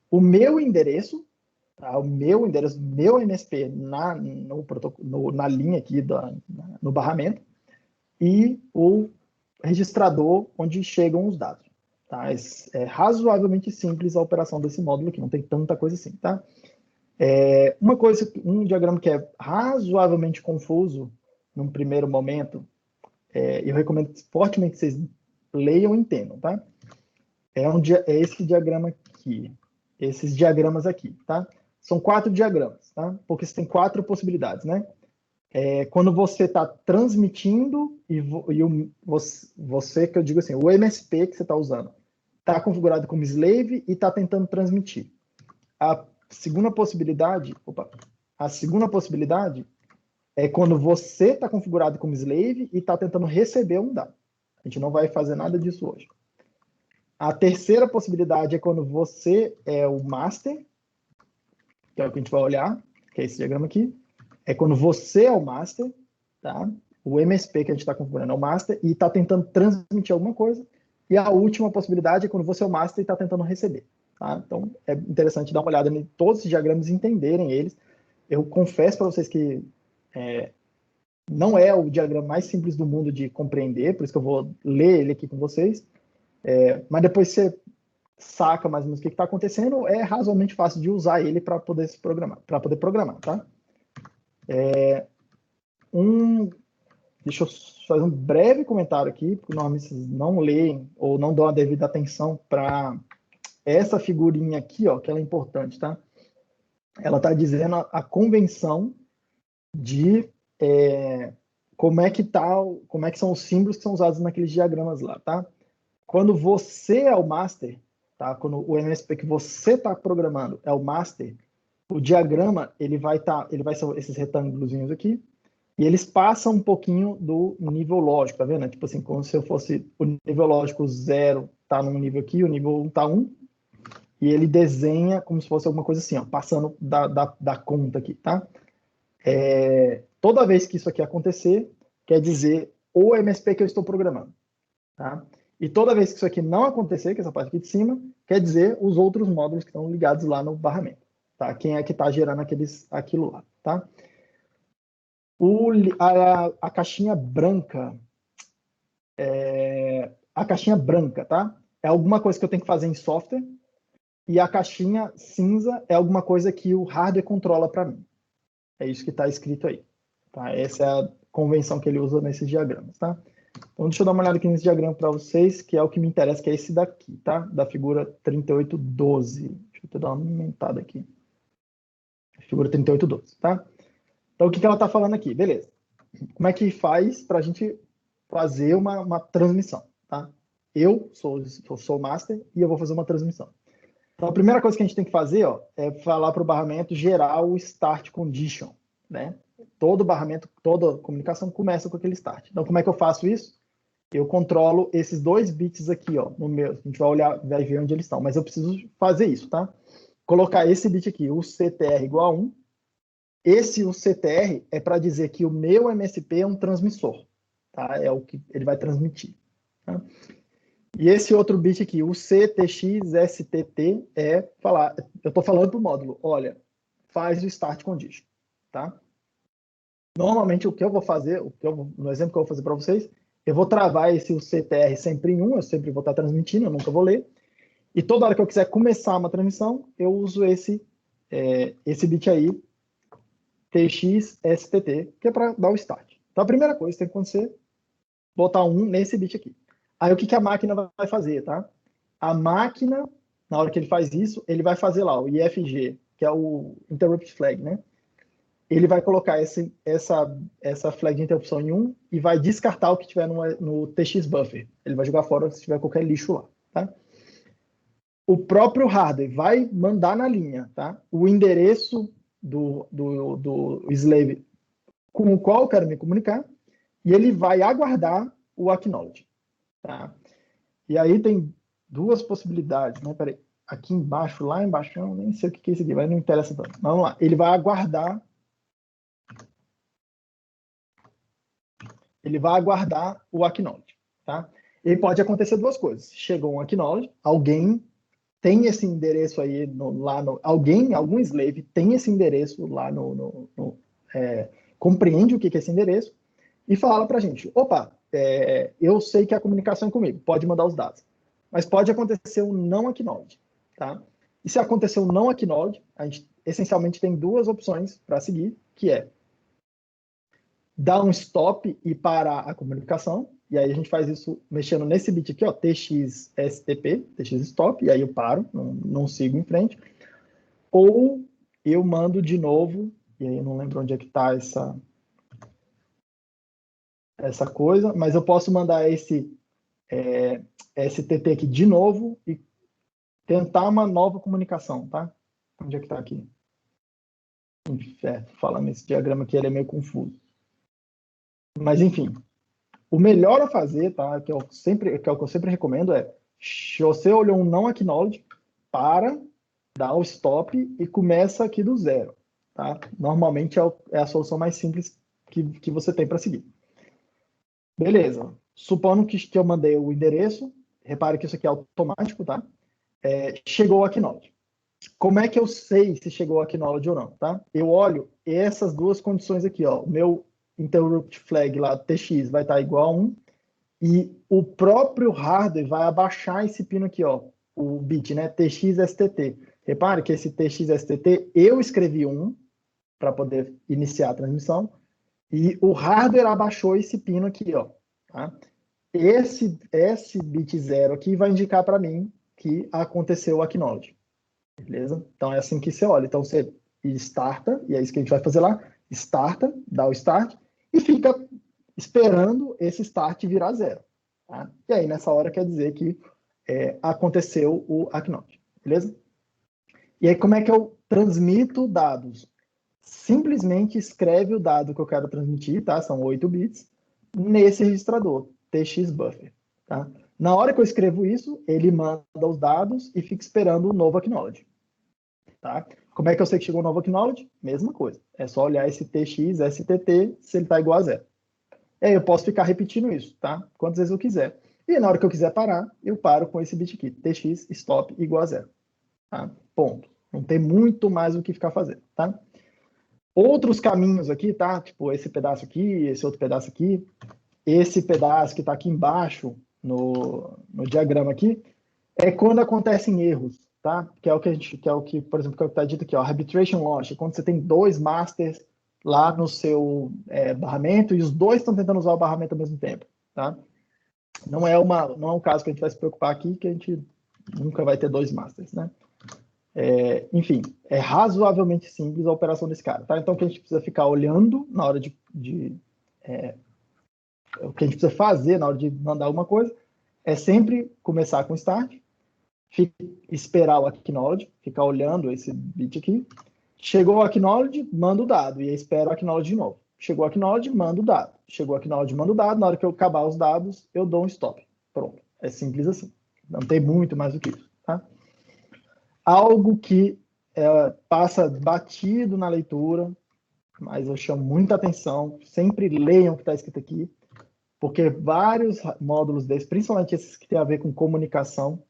o meu endereço, tá? O meu endereço, meu MSP na linha aqui, no barramento, e o registrador onde chegam os dados. Tá? É razoavelmente simples a operação desse módulo aqui, não tem tanta coisa assim. Tá? Um diagrama que é razoavelmente confuso num primeiro momento, eu recomendo fortemente que vocês leiam e entendam. Tá? É esse diagrama aqui, esses diagramas aqui. Tá? São 4 diagramas, tá? Porque você tem 4 possibilidades, né? Quando você está transmitindo você, que eu digo assim, o MSP que você está usando está configurado como slave e está tentando transmitir. A segunda possibilidade é quando você está configurado como slave e está tentando receber um dado. A gente não vai fazer nada disso hoje. A terceira possibilidade é quando você é o master, que é o que a gente vai olhar, que é esse diagrama aqui. É quando você é o master, tá? O MSP que a gente está configurando é o master e está tentando transmitir alguma coisa. E a última possibilidade é quando você é o master e está tentando receber. Tá? Então, é interessante dar uma olhada em todos esses diagramas e entenderem eles. Eu confesso para vocês que não é o diagrama mais simples do mundo de compreender, por isso que eu vou ler ele aqui com vocês. Mas depois você saca mais ou menos o que está acontecendo, é razoavelmente fácil de usar ele para poder programar, tá? Deixa eu fazer um breve comentário aqui, porque normalmente vocês não leem ou não dão a devida atenção para essa figurinha aqui, ó, que ela é importante, tá? Ela está dizendo a convenção de como é que são os símbolos que são usados naqueles diagramas lá, tá? Quando você é o master, tá? Quando o MSP que você está programando é o master, o diagrama ele vai ser esses retângulozinhos aqui. E eles passam um pouquinho do nível lógico, tá vendo? Tipo assim, como se eu fosse o nível lógico 0 tá num nível aqui, o nível 1 tá 1, e ele desenha como se fosse alguma coisa assim, ó, passando da conta aqui, tá? Toda vez que isso aqui acontecer, quer dizer o MSP que eu estou programando, tá? E toda vez que isso aqui não acontecer, que é essa parte aqui de cima, quer dizer os outros módulos que estão ligados lá no barramento, tá? Quem é que está gerando aquilo lá, tá? A caixinha branca, tá? É alguma coisa que eu tenho que fazer em software, e a caixinha cinza é alguma coisa que o hardware controla para mim. É isso que está escrito aí. Tá? Essa é a convenção que ele usa nesses diagramas, tá? Então, deixa eu dar uma olhada aqui nesse diagrama para vocês, que é o que me interessa, que é esse daqui, tá? Da figura 3812. Deixa eu dar uma aumentada aqui. Figura 3812, tá? Então, o que ela está falando aqui? Beleza. Como é que faz para a gente fazer uma transmissão, tá? Eu sou o master e eu vou fazer uma transmissão. Então, a primeira coisa que a gente tem que fazer, ó, é falar para o barramento gerar o start condition, né? Todo barramento, toda comunicação começa com aquele start. Então, como é que eu faço isso? Eu controlo esses 2 bits aqui, ó, no meu. A gente vai ver onde eles estão, mas eu preciso fazer isso, tá? Colocar esse bit aqui, o CTR igual a 1. O CTR é para dizer que o meu MSP é um transmissor, tá? É o que ele vai transmitir. Tá? E esse outro bit aqui, o CTXSTT, é falar, eu estou falando para o módulo, olha, faz o start condition, tá? Normalmente o que eu vou fazer, no exemplo que eu vou fazer para vocês, eu vou travar o CTR sempre em 1, eu sempre vou estar transmitindo, eu nunca vou ler, e toda hora que eu quiser começar uma transmissão, eu uso esse bit aí, TXSTT, que é para dar o start. Então, a primeira coisa que tem que acontecer, botar 1 nesse bit aqui. Aí, o que a máquina vai fazer, tá? A máquina, na hora que ele faz isso, ele vai fazer lá o IFG, que é o Interrupt Flag, né? Ele vai colocar essa flag de interrupção em 1 e vai descartar o que tiver no TX buffer. Ele vai jogar fora se tiver qualquer lixo lá, tá? O próprio hardware vai mandar na linha, tá? O endereço do slave com o qual eu quero me comunicar e ele vai aguardar o acknowledge, tá? E aí tem duas possibilidades, né? Peraí, aqui embaixo, lá embaixo, eu nem sei o que é isso aqui, mas não interessa tanto. Vamos lá, ele vai aguardar o acknowledge, tá? E pode acontecer duas coisas. Chegou um acknowledge, alguém tem esse endereço aí algum slave tem esse endereço lá compreende o que é esse endereço e fala para a gente, opa, eu sei que a comunicação é comigo, pode mandar os dados. Mas pode acontecer um não acknowledge, tá? E se acontecer um não acknowledge, a gente essencialmente tem duas opções para seguir, que é dar um stop e parar a comunicação, e aí a gente faz isso mexendo nesse bit aqui, ó, TXSTP, TX stop, e aí eu paro, não sigo em frente. Ou eu mando de novo, e aí eu não lembro onde é que está essa coisa, mas eu posso mandar esse STT aqui de novo e tentar uma nova comunicação, tá? Onde é que está aqui? Falando esse diagrama aqui, ele é meio confuso. Mas, enfim, o melhor a fazer, tá? Que é o que eu sempre recomendo se você olhou um não acknowledge, dá o stop e começa aqui do zero, tá? Normalmente é a solução mais simples que você tem para seguir. Beleza. Supondo que eu mandei o endereço, repare que isso aqui é automático, tá? Chegou o acknowledge. Como é que eu sei se chegou o acknowledge ou não, tá? Eu olho essas duas condições aqui, ó. O meu interrupt flag lá, TX, vai estar igual a 1, e o próprio hardware vai abaixar esse pino aqui, ó, o bit, né, TXSTT. Repare que esse TXSTT, eu escrevi 1 para poder iniciar a transmissão, e o hardware abaixou esse pino aqui, ó, tá? Esse bit 0 aqui vai indicar para mim que aconteceu o acknowledge, beleza? Então é assim que você olha. Então você starta, e é isso que a gente vai fazer lá, starta, dá o start, e fica esperando esse start virar 0. Tá? E aí, nessa hora, quer dizer que aconteceu o acknowledge, beleza? E aí, como é que eu transmito dados? Simplesmente escreve o dado que eu quero transmitir, tá? São 8 bits, nesse registrador, TX buffer, tá? Na hora que eu escrevo isso, ele manda os dados e fica esperando o novo acknowledge, tá? Como é que eu sei que chegou o novo acknowledge? Mesma coisa. É só olhar esse TX, STT, se ele está igual a 0. E aí eu posso ficar repetindo isso, tá? Quantas vezes eu quiser. E na hora que eu quiser parar, eu paro com esse bit aqui, TX stop igual a 0. Tá? Ponto. Não tem muito mais o que ficar fazendo, tá? Outros caminhos aqui, tá? Tipo esse pedaço aqui, esse outro pedaço aqui, esse pedaço que está aqui embaixo no diagrama aqui, é quando acontecem erros, tá? Que é o que, por exemplo, que é o que está dito aqui, ó, arbitration loss, quando você tem 2 masters lá no seu barramento e os dois estão tentando usar o barramento ao mesmo tempo, tá? Não é um caso que a gente vai se preocupar aqui, que a gente nunca vai ter 2 masters, né? Enfim, é razoavelmente simples a operação desse cara, tá? Então, o que a gente precisa ficar olhando na hora o que a gente precisa fazer na hora de mandar alguma coisa é sempre começar com start, esperar o acknowledge, ficar olhando esse bit aqui. Chegou o acknowledge, manda o dado, e aí espera o acknowledge de novo. Chegou o acknowledge, manda o dado. Chegou o acknowledge, manda o dado. Na hora que eu acabar os dados, eu dou um stop. Pronto. É simples assim. Não tem muito mais do que isso, tá? Algo que passa batido na leitura, mas eu chamo muita atenção. Sempre leiam o que está escrito aqui, porque vários módulos desses, principalmente esses que tem a ver com comunicação,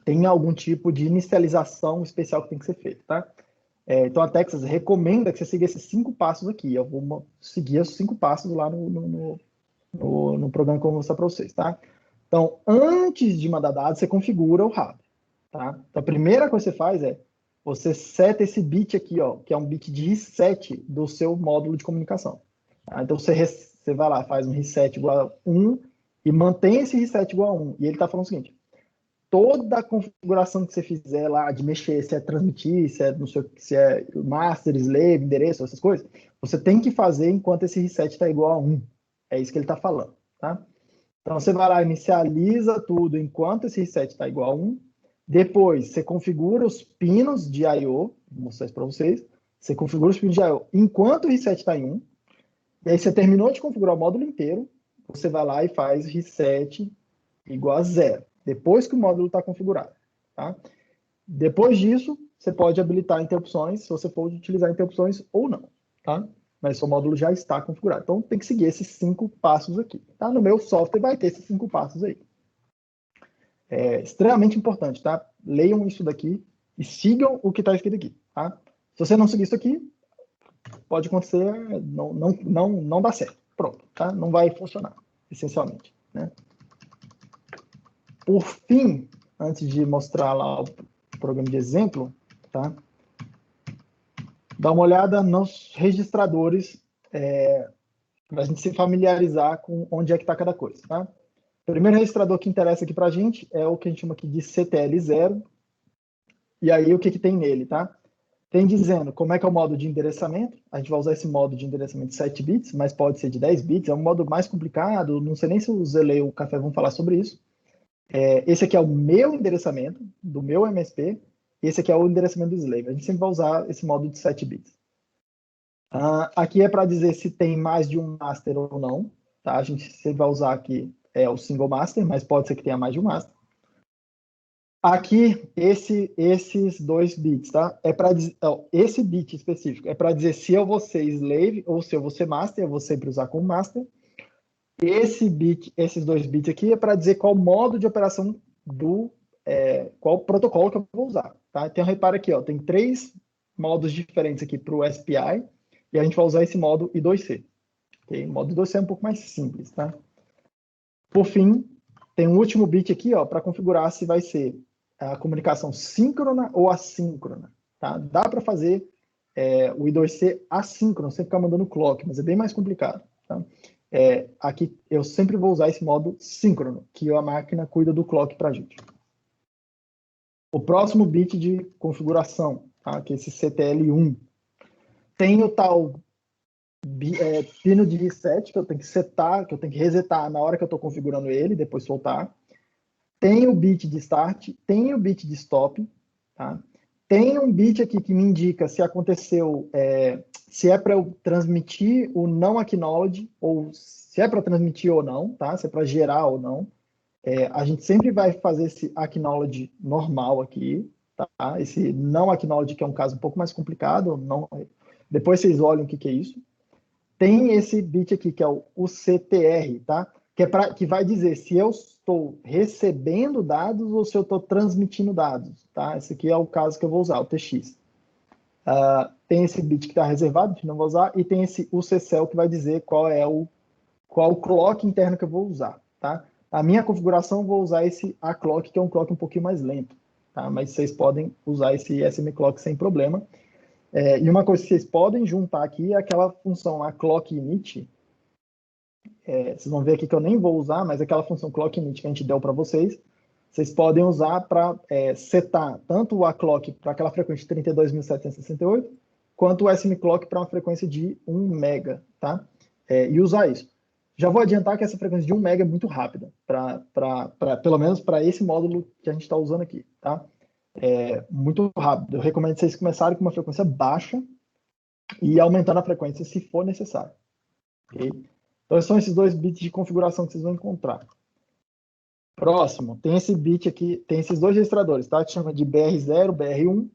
tem algum tipo de inicialização especial que tem que ser feito, tá? Então a Texas recomenda que você siga esses 5 passos aqui. Eu vou seguir os 5 passos lá no programa que eu vou mostrar para vocês, tá? Então, antes de mandar dados, você configura o hardware, tá? Então a primeira coisa que você faz você seta esse bit aqui, ó, que é um bit de reset do seu módulo de comunicação. Tá? Então você vai lá, faz um reset igual a 1 e mantém esse reset igual a 1. E ele está falando o seguinte: toda a configuração que você fizer lá, de mexer, se é transmitir, se é, não sei, se é master, slave, endereço, essas coisas, você tem que fazer enquanto esse reset está igual a 1. É isso que ele está falando, tá? Então, você vai lá, inicializa tudo enquanto esse reset está igual a 1. Depois, você configura os pinos de I/O, vou mostrar isso para vocês. Você configura os pinos de I/O enquanto o reset está em 1. E aí, você terminou de configurar o módulo inteiro, você vai lá e faz reset igual a 0, depois que o módulo está configurado, tá? Depois disso, você pode habilitar interrupções, se você for utilizar interrupções ou não, tá? Mas seu módulo já está configurado. Então, tem que seguir esses 5 passos aqui, tá? No meu software vai ter esses 5 passos aí. É extremamente importante, tá? Leiam isso daqui e sigam o que está escrito aqui, tá? Se você não seguir isso aqui, pode acontecer, não dá certo. Pronto, tá? Não vai funcionar, essencialmente, né? Por fim, antes de mostrar lá o programa de exemplo, tá? Dá uma olhada nos registradores para a gente se familiarizar com onde é que está cada coisa, tá? O primeiro registrador que interessa aqui para a gente é o que a gente chama aqui de CTL0. E aí, o que tem nele, tá? Tem dizendo como é que é o modo de endereçamento. A gente vai usar esse modo de endereçamento de 7 bits, mas pode ser de 10 bits. É um modo mais complicado. Não sei nem se o Zele e o Café vão falar sobre isso. Esse aqui é o meu endereçamento, do meu MSP. Esse aqui é o endereçamento do slave. A gente sempre vai usar esse modo de 7 bits. Aqui é para dizer se tem mais de um master ou não. Tá? A gente sempre vai usar aqui o single master, mas pode ser que tenha mais de um master. Aqui, esses 2 bits, tá? Esse bit específico é para dizer se eu vou ser slave ou se eu vou ser master. Eu vou sempre usar como master. Esses 2 bits aqui é para dizer qual modo de operação qual protocolo que eu vou usar, tá? Então, repara aqui, ó, tem 3 modos diferentes aqui para o SPI, e a gente vai usar esse modo I2C. Okay? O modo I2C é um pouco mais simples, tá? Por fim, tem um último bit aqui, ó, para configurar se vai ser a comunicação síncrona ou assíncrona, tá? Dá para fazer o I2C assíncrono, sem ficar mandando clock, mas é bem mais complicado, tá? Aqui eu sempre vou usar esse modo síncrono, que a máquina cuida do clock para a gente. O próximo bit de configuração, tá? Que é esse CTL1. Tem o tal pino de reset, que eu tenho que setar, que eu tenho que resetar na hora que eu estou configurando ele, depois soltar. Tem o bit de start, tem o bit de stop, tá? Tem um bit aqui que me indica se aconteceu, se é para eu transmitir o não acknowledge, ou se é para transmitir ou não, tá? Se é para gerar ou não. A gente sempre vai fazer esse acknowledge normal aqui, tá? Esse não acknowledge, que é um caso um pouco mais complicado, depois vocês olham o que é isso. Tem esse bit aqui, que é o CTR, tá? Que vai dizer se eu estou recebendo dados ou se eu estou transmitindo dados, tá? Esse aqui é o caso que eu vou usar, o TX. Tem esse bit que está reservado, que não vou usar, e tem esse UCCL que vai dizer qual o clock interno que eu vou usar, tá? A minha configuração, eu vou usar esse aclock, que é um clock um pouquinho mais lento, tá? Mas vocês podem usar esse smclock sem problema. E uma coisa que vocês podem juntar aqui é aquela função, a clock init. Vocês vão ver aqui que eu nem vou usar, mas aquela função clock init que a gente deu para vocês, vocês podem usar para setar tanto o aclock para aquela frequência de 32.768, quanto o smclock para uma frequência de 1 mega, tá? E usar isso. Já vou adiantar que essa frequência de 1 mega é muito rápida, pelo menos para esse módulo que a gente está usando aqui, tá? Muito rápido. Eu recomendo vocês começarem com uma frequência baixa e aumentando a frequência se for necessário. Okay? Então, são esses 2 bits de configuração que vocês vão encontrar. Próximo, tem esse bit aqui, tem esses 2 registradores, tá? Que chama de BR0, BR1,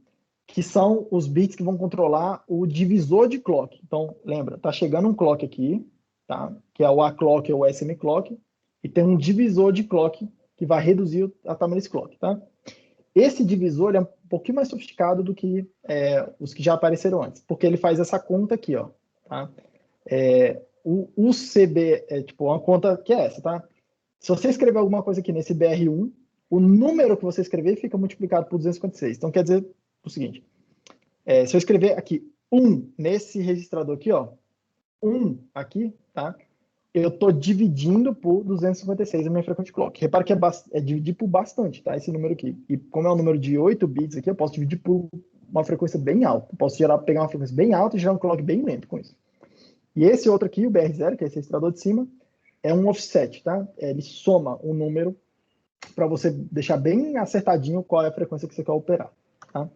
que são os bits que vão controlar o divisor de clock. Então, lembra, tá chegando um clock aqui, tá? Que é o A-clock ou o SM-clock, e tem um divisor de clock que vai reduzir o tamanho desse clock, tá? Esse divisor é um pouquinho mais sofisticado do que os que já apareceram antes, porque ele faz essa conta aqui, ó, tá? O CB é tipo uma conta que é essa, tá? Se você escrever alguma coisa aqui nesse BR1, o número que você escrever fica multiplicado por 256. Então, quer dizer o seguinte, se eu escrever aqui 1 nesse registrador aqui, ó, 1 aqui, tá? eu estou dividindo por 256 a minha frequência clock. Repara que é dividir por bastante, tá? Esse número aqui. E como é um número de 8 bits aqui, eu posso dividir por uma frequência bem alta. Eu posso pegar uma frequência bem alta e gerar um clock bem lento com isso. E esse outro aqui, o BR0, que é esse registrador de cima, é um offset, tá? Ele soma um número para você deixar bem acertadinho qual é a frequência que você quer operar, tá?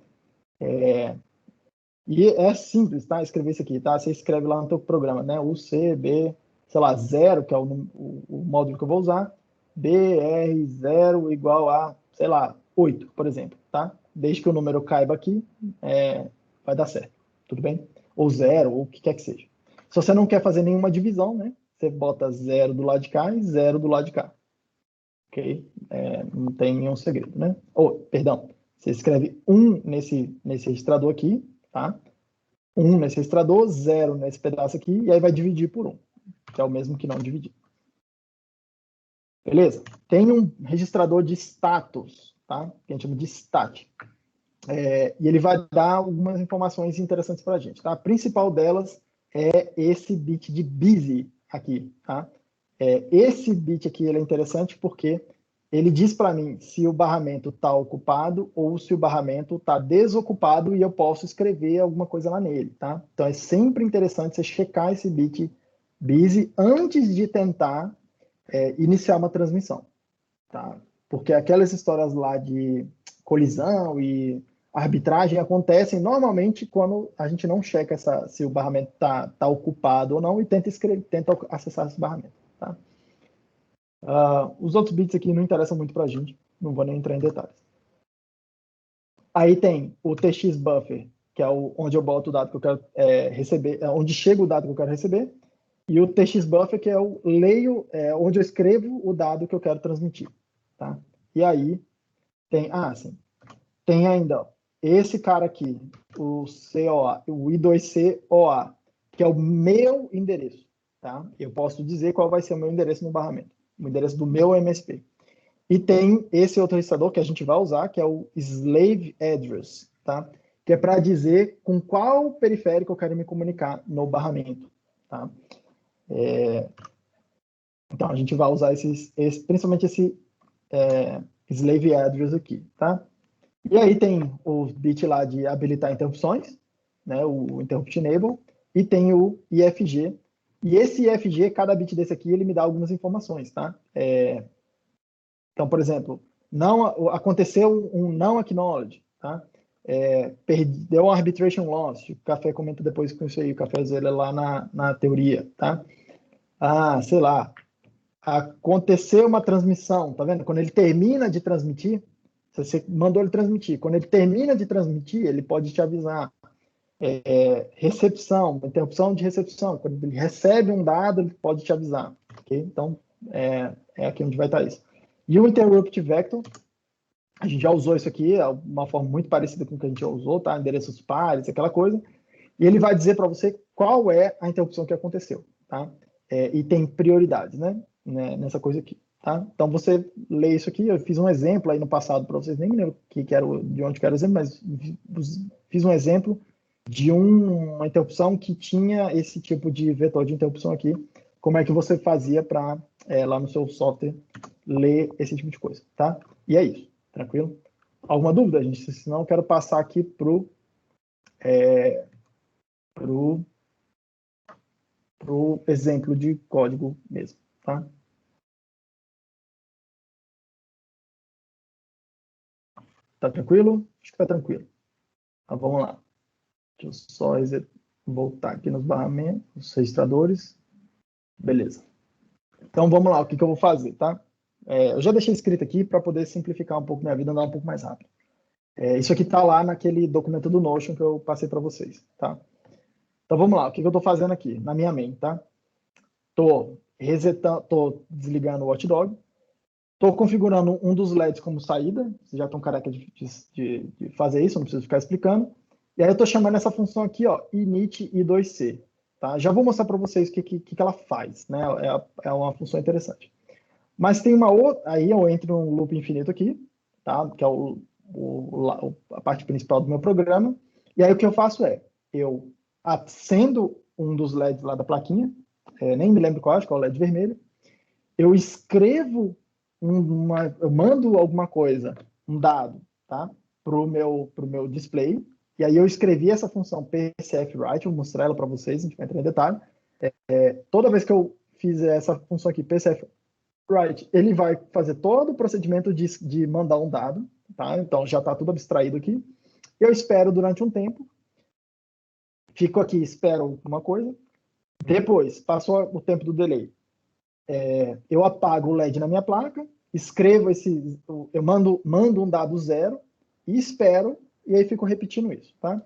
E é simples, tá? Escrever isso aqui, tá? Você escreve lá no teu programa, né? UCB, sei lá, 0, que é o módulo que eu vou usar, BR0 igual a, sei lá, 8, por exemplo, tá? Desde que o número caiba aqui, vai dar certo, tudo bem? Ou 0, ou o que quer que seja. Se você não quer fazer nenhuma divisão, né? Você bota 0 do lado de cá e 0 do lado de cá. Ok? Não tem nenhum segredo, né? Perdão, você escreve 1 nesse registrador aqui, tá? 1 nesse registrador, 0 nesse pedaço aqui, e aí vai dividir por 1, que é o mesmo que não dividir. Beleza? Tem um registrador de status, tá? Que a gente chama de stat. E ele vai dar algumas informações interessantes para a gente, tá? A principal delas é esse bit de busy aqui, tá? Esse bit aqui ele é interessante porque ele diz para mim se o barramento está ocupado ou se o barramento está desocupado e eu posso escrever alguma coisa lá nele, tá? Então é sempre interessante você checar esse bit busy antes de tentar iniciar uma transmissão, tá? Porque aquelas histórias lá de colisão e arbitragem acontecem normalmente quando a gente não checa se o barramento tá ocupado ou não e tenta acessar esse barramento, tá? Os outros bits aqui não interessam muito para a gente, não vou nem entrar em detalhes. Aí tem o TX buffer, que é onde eu boto o dado que eu quero receber, onde chega o dado que eu quero receber, e o TX buffer, que é o leio, onde eu escrevo o dado que eu quero transmitir, tá? E aí tem ainda esse cara aqui, o COA, o I2COA, que é o meu endereço, tá? Eu posso dizer qual vai ser o meu endereço no barramento, o endereço do meu MSP. E tem esse outro registrador que a gente vai usar, que é o slave address, tá? Que é para dizer com qual periférico eu quero me comunicar no barramento, tá? Então, a gente vai usar principalmente esse slave address aqui, tá? E aí tem o bit lá de habilitar interrupções, né, o interrupt enable, e tem o IFG. E esse IFG, cada bit desse aqui, ele me dá algumas informações, tá? Então, por exemplo, aconteceu um não acknowledge, tá? Deu um arbitration loss, o Café comenta depois com isso aí, o Café ele é lá na teoria, tá? Sei lá, aconteceu uma transmissão, tá vendo? Quando ele termina de transmitir, você mandou ele transmitir, quando ele termina de transmitir, ele pode te avisar. Recepção, interrupção de recepção, quando ele recebe um dado, ele pode te avisar, ok? Então, é aqui onde vai estar isso. E o interrupt vector, a gente já usou isso aqui, é uma forma muito parecida com o que a gente já usou, tá? Endereços pares, aquela coisa. E ele vai dizer para você qual é a interrupção que aconteceu, tá? E tem prioridades, né? Nessa coisa aqui, tá? Então, você lê isso aqui, eu fiz um exemplo aí no passado para vocês, nem me lembro de onde que era o exemplo, mas fiz um exemplo de uma interrupção que tinha esse tipo de vetor de interrupção aqui, como é que você fazia para, lá no seu software, ler esse tipo de coisa, tá? E é isso, tranquilo? Alguma dúvida, gente? Senão eu quero passar aqui pro exemplo de código mesmo, tá? Tá tranquilo? Acho que tá tranquilo. Então, vamos lá. Deixa eu só voltar aqui nos barramentos, nos registradores. Beleza. Então, vamos lá. O que eu vou fazer, tá? Eu já deixei escrito aqui para poder simplificar um pouco minha vida, andar um pouco mais rápido. Isso aqui tá lá naquele documento do Notion que eu passei para vocês, tá? Então, vamos lá. O que eu estou fazendo aqui? Na minha main, tá? Tô desligando o Watchdog. Estou configurando um dos LEDs como saída. Vocês já estão careca de fazer isso, não preciso ficar explicando. E aí eu estou chamando essa função aqui, ó, init i2c. Tá? Já vou mostrar para vocês o que ela faz, né? É uma função interessante. Mas tem uma outra, aí eu entro num loop infinito aqui, tá? Que é a parte principal do meu programa. E aí o que eu faço eu acendo um dos LEDs lá da plaquinha, nem me lembro qual, acho que é o LED vermelho. Eu escrevo eu mando alguma coisa, um dado, tá? Pro meu display. E aí eu escrevi essa função PCF_write, vou mostrar ela para vocês, a gente vai entrar em detalhe. Toda vez que eu fizer essa função aqui, PCF_write, ele vai fazer todo o procedimento de mandar um dado, tá? Então já está tudo abstraído aqui. Eu espero durante um tempo, fico aqui, espero alguma coisa. Depois, passou o tempo do delay. Eu apago o LED na minha placa, escrevo eu mando um dado 0 e espero, e aí fico repetindo isso, tá?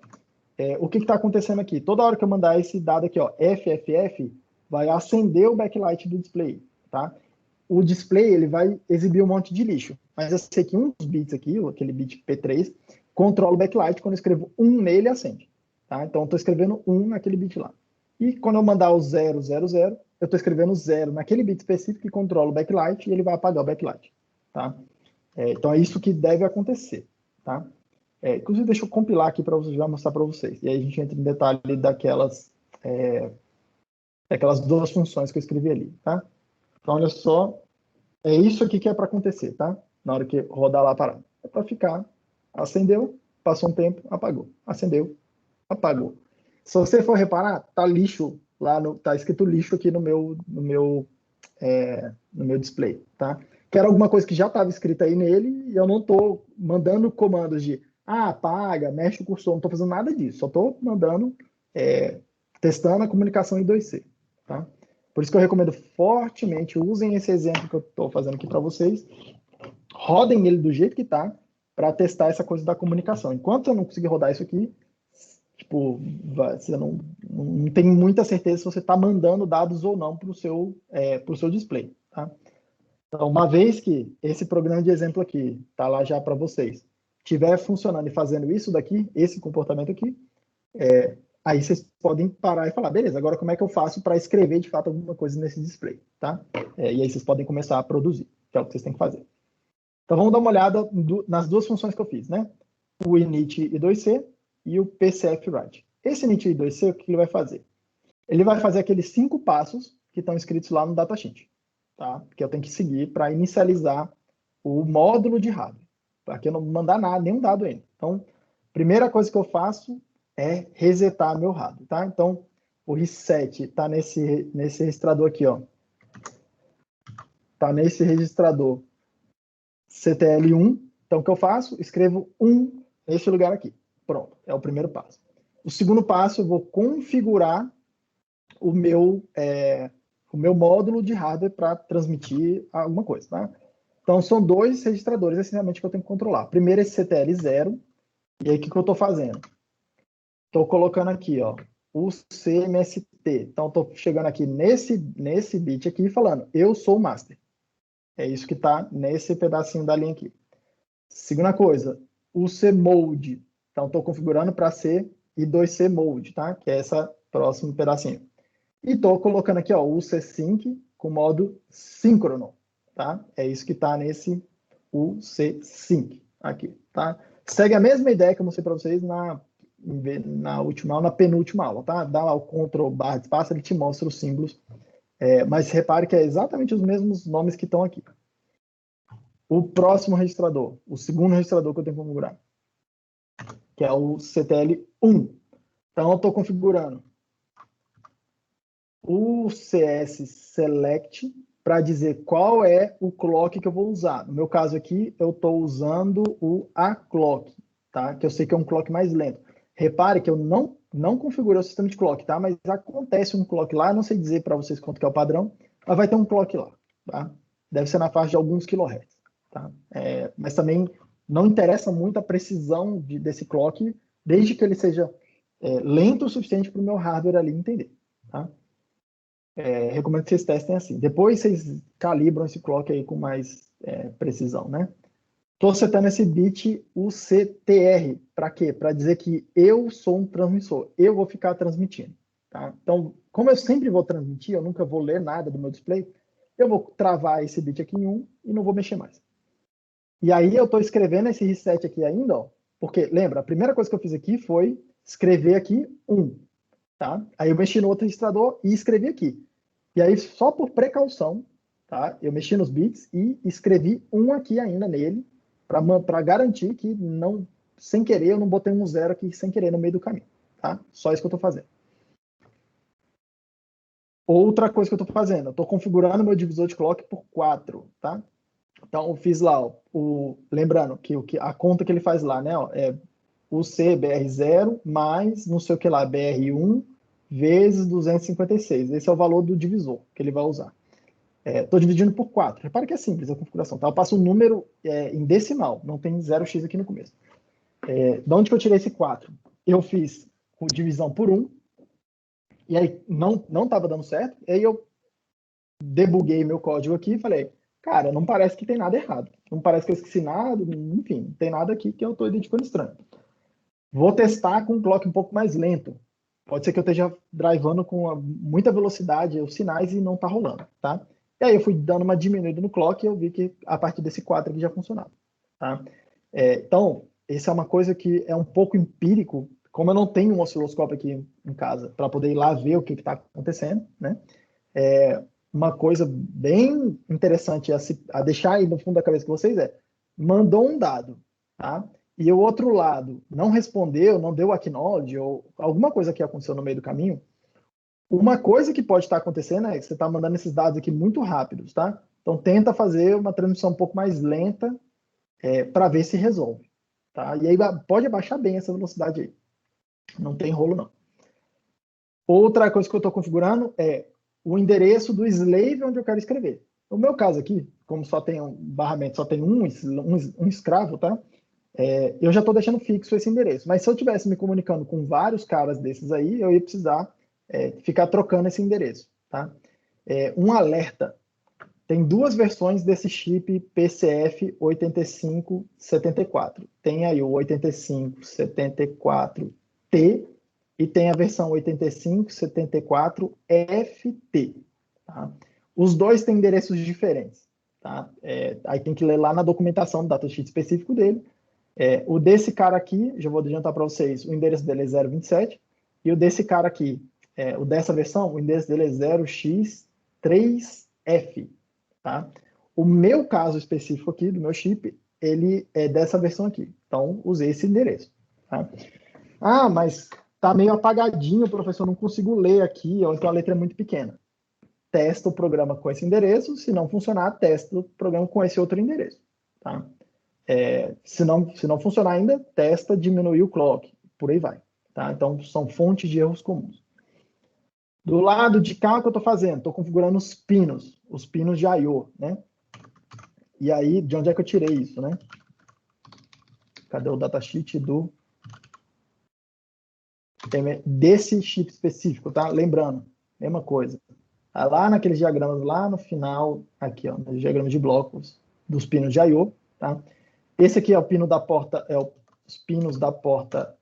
O que está acontecendo aqui? Toda hora que eu mandar esse dado aqui, ó, FFF, vai acender o backlight do display, tá? O display, ele vai exibir um monte de lixo, mas eu sei que um dos bits aqui, aquele bit P3, controla o backlight, quando eu escrevo 1 nele, acende, tá? Então, eu estou escrevendo 1 naquele bit lá. E quando eu mandar o 000, eu estou escrevendo 0 naquele bit específico que controla o backlight e ele vai apagar o backlight, tá? Então, é isso que deve acontecer, tá? Inclusive, deixa eu compilar aqui para já mostrar para vocês. E aí a gente entra em detalhe daquelas duas funções que eu escrevi ali, tá? Então, olha só, é isso aqui que é para acontecer, tá? Na hora que rodar lá a parada. É para ficar, acendeu, passou um tempo, apagou. Acendeu, apagou. Se você for reparar, tá lixo lá, tá escrito lixo aqui no meu display, tá? Que era alguma coisa que já estava escrita aí nele e eu não estou mandando comandos de apaga, mexe o cursor, não estou fazendo nada disso, só estou mandando, testando a comunicação em 2C, tá? Por isso que eu recomendo fortemente, usem esse exemplo que eu estou fazendo aqui para vocês, rodem ele do jeito que está, para testar essa coisa da comunicação. Enquanto eu não conseguir rodar isso aqui, tipo, você não tem muita certeza se você está mandando dados ou não para o seu display, tá? Então, uma vez que esse programa de exemplo aqui está lá já para vocês, estiver funcionando e fazendo isso daqui, esse comportamento aqui, aí vocês podem parar e falar, beleza, agora como é que eu faço para escrever de fato alguma coisa nesse display, tá? E aí vocês podem começar a produzir, que é o que vocês têm que fazer. Então vamos dar uma olhada nas duas funções que eu fiz, né? O init e 2C e o PCF_write. Esse init e 2C, o que ele vai fazer? Ele vai fazer aqueles 5 passos que estão escritos lá no datasheet, tá? Que eu tenho que seguir para inicializar o módulo de hardware, para que eu não mandar nada, nenhum dado ainda. Então, primeira coisa que eu faço é resetar meu hardware, tá? Então, o reset está nesse registrador aqui, ó. Está nesse registrador CTL1. Então, o que eu faço? Escrevo 1 nesse lugar aqui. Pronto, é o primeiro passo. O segundo passo, eu vou configurar o meu módulo de hardware para transmitir alguma coisa, tá? Então, são 2 registradores, essencialmente, que eu tenho que controlar. Primeiro, esse CTL0. E aí, o que eu estou fazendo? Estou colocando aqui, ó, o CMST. Então, estou chegando aqui nesse bit aqui e falando, eu sou o master. É isso que está nesse pedacinho da linha aqui. Segunda coisa, o CMode. Então, estou configurando para C e 2C mode, tá? Que é esse próximo pedacinho. E estou colocando aqui, ó, o CSync com modo síncrono, tá? É isso que está nesse UCSync aqui, tá? Segue a mesma ideia que eu mostrei para vocês na última aula, na penúltima aula, tá? Dá lá o Ctrl/espaço, ele te mostra os símbolos. Mas repare que é exatamente os mesmos nomes que estão aqui. O próximo registrador, o segundo registrador que eu tenho que configurar, que é o CTL1. Então, eu estou configurando o CS Select para dizer qual é o clock que eu vou usar. No meu caso aqui, eu estou usando o AClock, tá? Que eu sei que é um clock mais lento. Repare que eu não configurei o sistema de clock, tá? Mas acontece um clock lá, não sei dizer para vocês quanto que é o padrão, mas vai ter um clock lá, tá? Deve ser na faixa de alguns kHz, tá? Mas também não interessa muito a precisão desse clock, desde que ele seja lento o suficiente para o meu hardware ali entender, tá? Recomendo que vocês testem assim. Depois vocês calibram esse clock aí com mais precisão, né? Estou setando esse bit UCTR. Para quê? Para dizer que eu sou um transmissor. Eu vou ficar transmitindo. Tá? Então, como eu sempre vou transmitir, eu nunca vou ler nada do meu display, eu vou travar esse bit aqui em 1 e não vou mexer mais. E aí eu estou escrevendo esse reset aqui ainda, ó, porque, lembra, a primeira coisa que eu fiz aqui foi escrever aqui 1. Tá? Aí eu mexi no outro registrador e escrevi aqui. E aí, só por precaução, tá? Eu mexi nos bits e escrevi um aqui ainda nele, para garantir que não, sem querer, eu não botei um 0 aqui sem querer no meio do caminho, tá? Só isso que eu estou fazendo. Outra coisa que eu estou fazendo, eu estou configurando meu divisor de clock por 4, tá? Então, eu fiz lá, lembrando que a conta que ele faz lá, né, ó, é o C BR0 mais não sei o que lá, BR1 vezes 256. Esse é o valor do divisor que ele vai usar. Estou dividindo por 4. Repara que é simples a configuração. Tá? Eu passo um número em decimal, não tem 0x aqui no começo. De onde que eu tirei esse 4? Eu fiz com divisão por 1, e aí não estava dando certo, e aí eu debuguei meu código aqui e falei, cara, não parece que tem nada errado. Não parece que eu esqueci nada, enfim, não tem nada aqui que eu estou identificando estranho. Vou testar com um clock um pouco mais lento. Pode ser que eu esteja drivando com muita velocidade os sinais e não está rolando, tá? E aí eu fui dando uma diminuída no clock e eu vi que a partir desse 4 aqui já funcionava, tá? Então, essa é uma coisa que é um pouco empírico, como eu não tenho um osciloscópio aqui em casa para poder ir lá ver o que está acontecendo, né? Uma coisa bem interessante a deixar aí no fundo da cabeça de vocês mandou um dado, tá? E o outro lado não respondeu, não deu acknowledge, ou alguma coisa que aconteceu no meio do caminho, uma coisa que pode estar acontecendo é que você está mandando esses dados aqui muito rápidos, tá? Então, tenta fazer uma transmissão um pouco mais lenta para ver se resolve, tá? E aí pode abaixar bem essa velocidade aí. Não tem rolo, não. Outra coisa que eu estou configurando é o endereço do slave onde eu quero escrever. No meu caso aqui, como só tem um barramento, só tem um escravo, tá? Eu já estou deixando fixo esse endereço. Mas se eu estivesse me comunicando com vários caras desses aí, eu ia precisar ficar trocando esse endereço, tá? Um alerta. Tem duas versões desse chip PCF 8574. Tem aí o 8574T e tem a versão 8574FT. Tá? Os dois têm endereços diferentes. Tá? Aí tem que ler lá na documentação do datasheet específico dele. O desse cara aqui, já vou adiantar para vocês, o endereço dele é 027. E o desse cara aqui, o dessa versão, o endereço dele é 0x3f. Tá? O meu caso específico aqui, do meu chip, ele é dessa versão aqui. Então, usei esse endereço. Tá? Ah, mas tá meio apagadinho, professor, não consigo ler aqui, ou então a letra é muito pequena. Testa o programa com esse endereço, se não funcionar, testa o programa com esse outro endereço. Tá? Se não funcionar ainda, testa diminuir o clock, por aí vai. Tá? Então, são fontes de erros comuns. Do lado de cá, o que eu estou fazendo? Estou configurando os pinos de I/O, né? E aí, de onde é que eu tirei isso, né? Cadê o datasheet desse chip específico, tá? Lembrando, mesma coisa. Tá lá naqueles diagramas, lá no final, aqui, ó, nos diagramas de blocos dos pinos de I/O, tá? Esse aqui é o pino da porta, os pinos da porta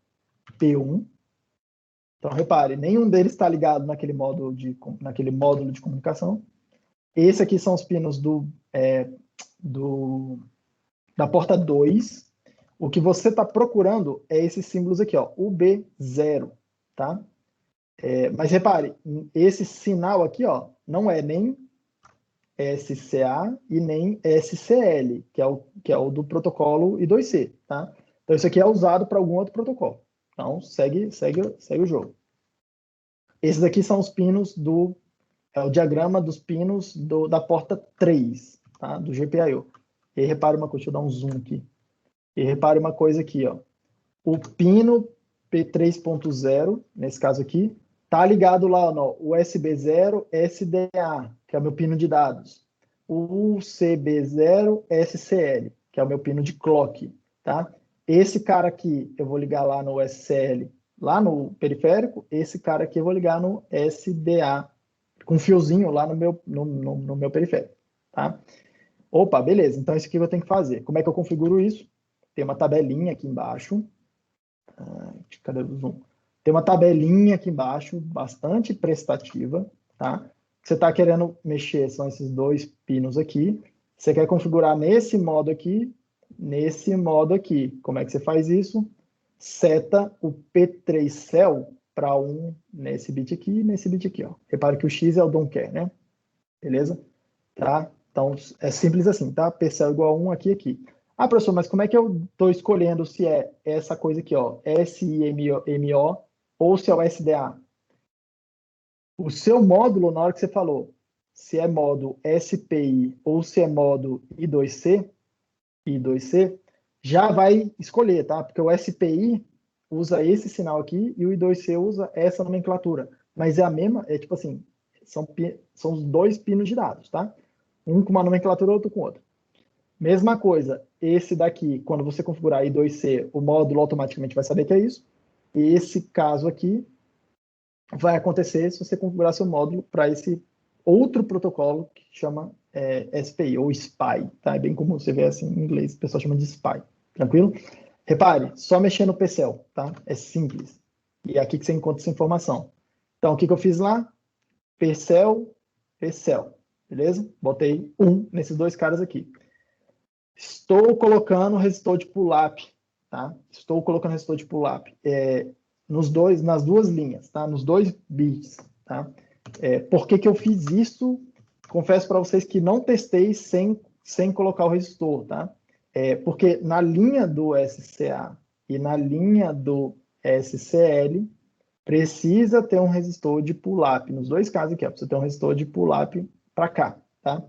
P1. Então, repare, nenhum deles está ligado naquele módulo de comunicação. Esse aqui são os pinos da porta 2. O que você está procurando é esses símbolos aqui, ó, UB0, tá? Mas repare, esse sinal aqui, ó, não é nem SCA e nem SCL, que é o do protocolo I2C, tá? Então, isso aqui é usado para algum outro protocolo. Então, segue o jogo. Esses aqui são os pinos o diagrama dos pinos da porta 3, tá? Do GPIO. E aí, repare uma coisa, deixa eu dar um zoom aqui. E repare uma coisa aqui, ó. O pino P3.0, nesse caso aqui, tá ligado lá no USB0 SDA, que é o meu pino de dados. O CB0 SCL, que é o meu pino de clock, tá? Esse cara aqui eu vou ligar lá no SCL, lá no periférico. Esse cara aqui eu vou ligar no SDA, com um fiozinho lá no meu periférico, tá? Opa, beleza. Então, isso aqui eu tenho que fazer. Como é que eu configuro isso? Tem uma tabelinha aqui embaixo. Cadê o zoom? Tem uma tabelinha aqui embaixo, bastante prestativa, tá? Você está querendo mexer, são esses dois pinos aqui. Você quer configurar nesse modo aqui, nesse modo aqui. Como é que você faz isso? Seta o P3 cell para 1 nesse bit aqui e nesse bit aqui, ó. Repare que o X é o don't care, né? beleza? Tá? Então, é simples assim, tá? PCL igual a 1 aqui, aqui. Ah, professor, mas como é que eu estou escolhendo se é essa coisa aqui, ó, SIMO, ou se é o SDA? O seu módulo, na hora que você falou, se é modo SPI ou se é modo I2C, já vai escolher, tá? Porque o SPI usa esse sinal aqui e o I2C usa essa nomenclatura. Mas é a mesma, é tipo assim, são os dois pinos de dados, tá? Um com uma nomenclatura, outro com outra. Mesma coisa, esse daqui, quando você configurar I2C, o módulo automaticamente vai saber que é isso. E esse caso aqui vai acontecer se você configurar seu módulo para esse outro protocolo que chama SPI ou SPI, tá? É bem comum você ver assim em inglês, o pessoal chama de SPI, tranquilo? Repare, só mexer no PCL, tá? É simples. E é aqui que você encontra essa informação. Então, o que eu fiz lá? PCL, beleza? Botei 1 nesses dois caras aqui. Estou colocando resistor de pull-up, tá? Estou colocando resistor de pull-up nas duas linhas, tá? Nos dois bits, tá? Por que eu fiz isso? Confesso para vocês que não testei sem colocar o resistor, tá? Porque na linha do SCA e na linha do SCL, precisa ter um resistor de pull-up. Nos dois casos aqui, ó, precisa ter um resistor de pull-up para cá, tá?